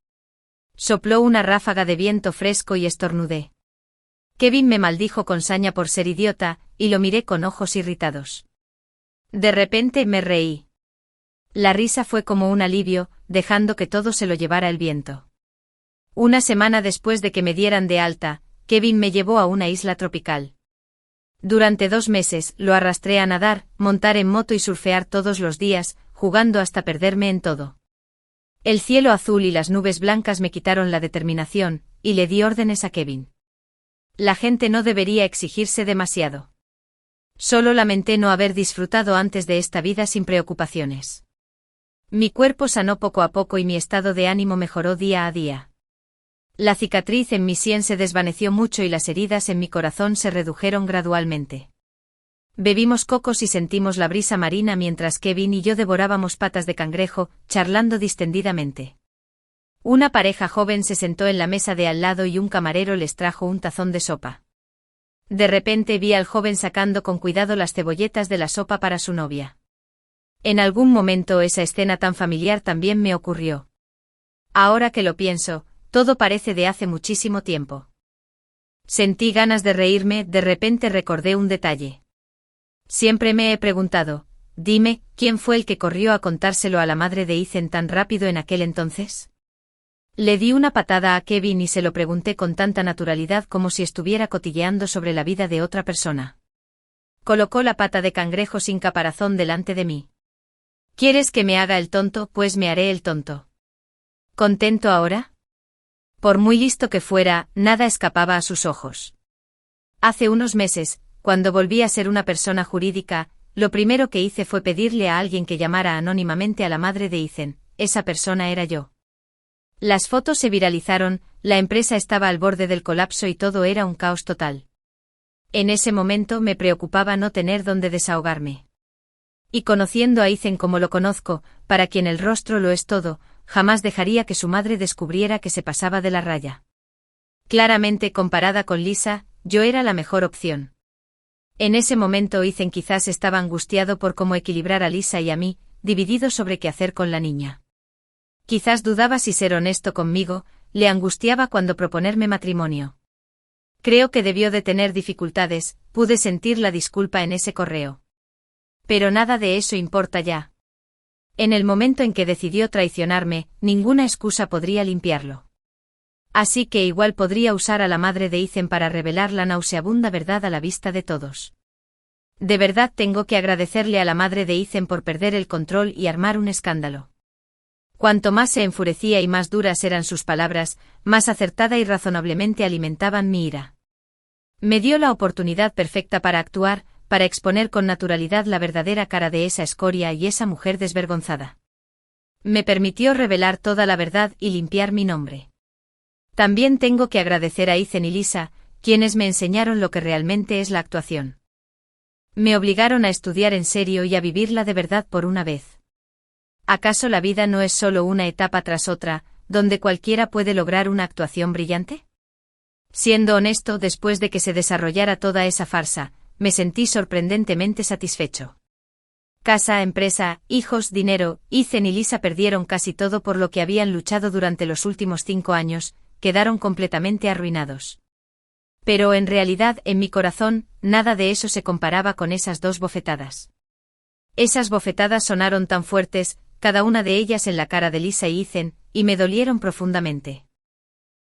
Sopló una ráfaga de viento fresco y estornudé. Kevin me maldijo con saña por ser idiota, y lo miré con ojos irritados. De repente me reí. La risa fue como un alivio, dejando que todo se lo llevara el viento. Una semana después de que me dieran de alta, Kevin me llevó a una isla tropical. Durante 2 meses, lo arrastré a nadar, montar en moto y surfear todos los días, jugando hasta perderme en todo. El cielo azul y las nubes blancas me quitaron la determinación, y le di órdenes a Kevin. La gente no debería exigirse demasiado. Solo lamenté no haber disfrutado antes de esta vida sin preocupaciones. Mi cuerpo sanó poco a poco y mi estado de ánimo mejoró día a día. La cicatriz en mi sien se desvaneció mucho y las heridas en mi corazón se redujeron gradualmente. Bebimos cocos y sentimos la brisa marina mientras Kevin y yo devorábamos patas de cangrejo, charlando distendidamente. Una pareja joven se sentó en la mesa de al lado y un camarero les trajo un tazón de sopa. De repente vi al joven sacando con cuidado las cebolletas de la sopa para su novia. En algún momento esa escena tan familiar también me ocurrió. Ahora que lo pienso, todo parece de hace muchísimo tiempo. Sentí ganas de reírme, de repente recordé un detalle. Siempre me he preguntado, dime, ¿quién fue el que corrió a contárselo a la madre de Ethan tan rápido en aquel entonces? Le di una patada a Kevin y se lo pregunté con tanta naturalidad como si estuviera cotilleando sobre la vida de otra persona. Colocó la pata de cangrejo sin caparazón delante de mí. ¿Quieres que me haga el tonto? Pues me haré el tonto. ¿Contento ahora? Por muy listo que fuera, nada escapaba a sus ojos. Hace unos meses, cuando volví a ser una persona jurídica, lo primero que hice fue pedirle a alguien que llamara anónimamente a la madre de Ethan. Esa persona era yo. Las fotos se viralizaron, la empresa estaba al borde del colapso y todo era un caos total. En ese momento me preocupaba no tener dónde desahogarme. Y conociendo a Ethan como lo conozco, para quien el rostro lo es todo, jamás dejaría que su madre descubriera que se pasaba de la raya. Claramente comparada con Lisa, yo era la mejor opción. En ese momento Ethan quizás estaba angustiado por cómo equilibrar a Lisa y a mí, dividido sobre qué hacer con la niña. Quizás dudaba si ser honesto conmigo, le angustiaba cuando proponerme matrimonio. Creo que debió de tener dificultades, pude sentir la disculpa en ese correo. Pero nada de eso importa ya. En el momento en que decidió traicionarme, ninguna excusa podría limpiarlo. Así que igual podría usar a la madre de Ethan para revelar la nauseabunda verdad a la vista de todos. De verdad tengo que agradecerle a la madre de Ethan por perder el control y armar un escándalo. Cuanto más se enfurecía y más duras eran sus palabras, más acertada y razonablemente alimentaban mi ira. Me dio la oportunidad perfecta para actuar, para exponer con naturalidad la verdadera cara de esa escoria y esa mujer desvergonzada. Me permitió revelar toda la verdad y limpiar mi nombre. También tengo que agradecer a Ethan y Lisa, quienes me enseñaron lo que realmente es la actuación. Me obligaron a estudiar en serio y a vivirla de verdad por una vez. ¿Acaso la vida no es solo una etapa tras otra, donde cualquiera puede lograr una actuación brillante? Siendo honesto, después de que se desarrollara toda esa farsa, me sentí sorprendentemente satisfecho. Casa, empresa, hijos, dinero, Ethan y Lisa perdieron casi todo por lo que habían luchado durante los últimos 5 años, quedaron completamente arruinados. Pero en realidad, en mi corazón, nada de eso se comparaba con esas 2 bofetadas. Esas bofetadas sonaron tan fuertes, cada una de ellas en la cara de Lisa y Ethan, y me dolieron profundamente.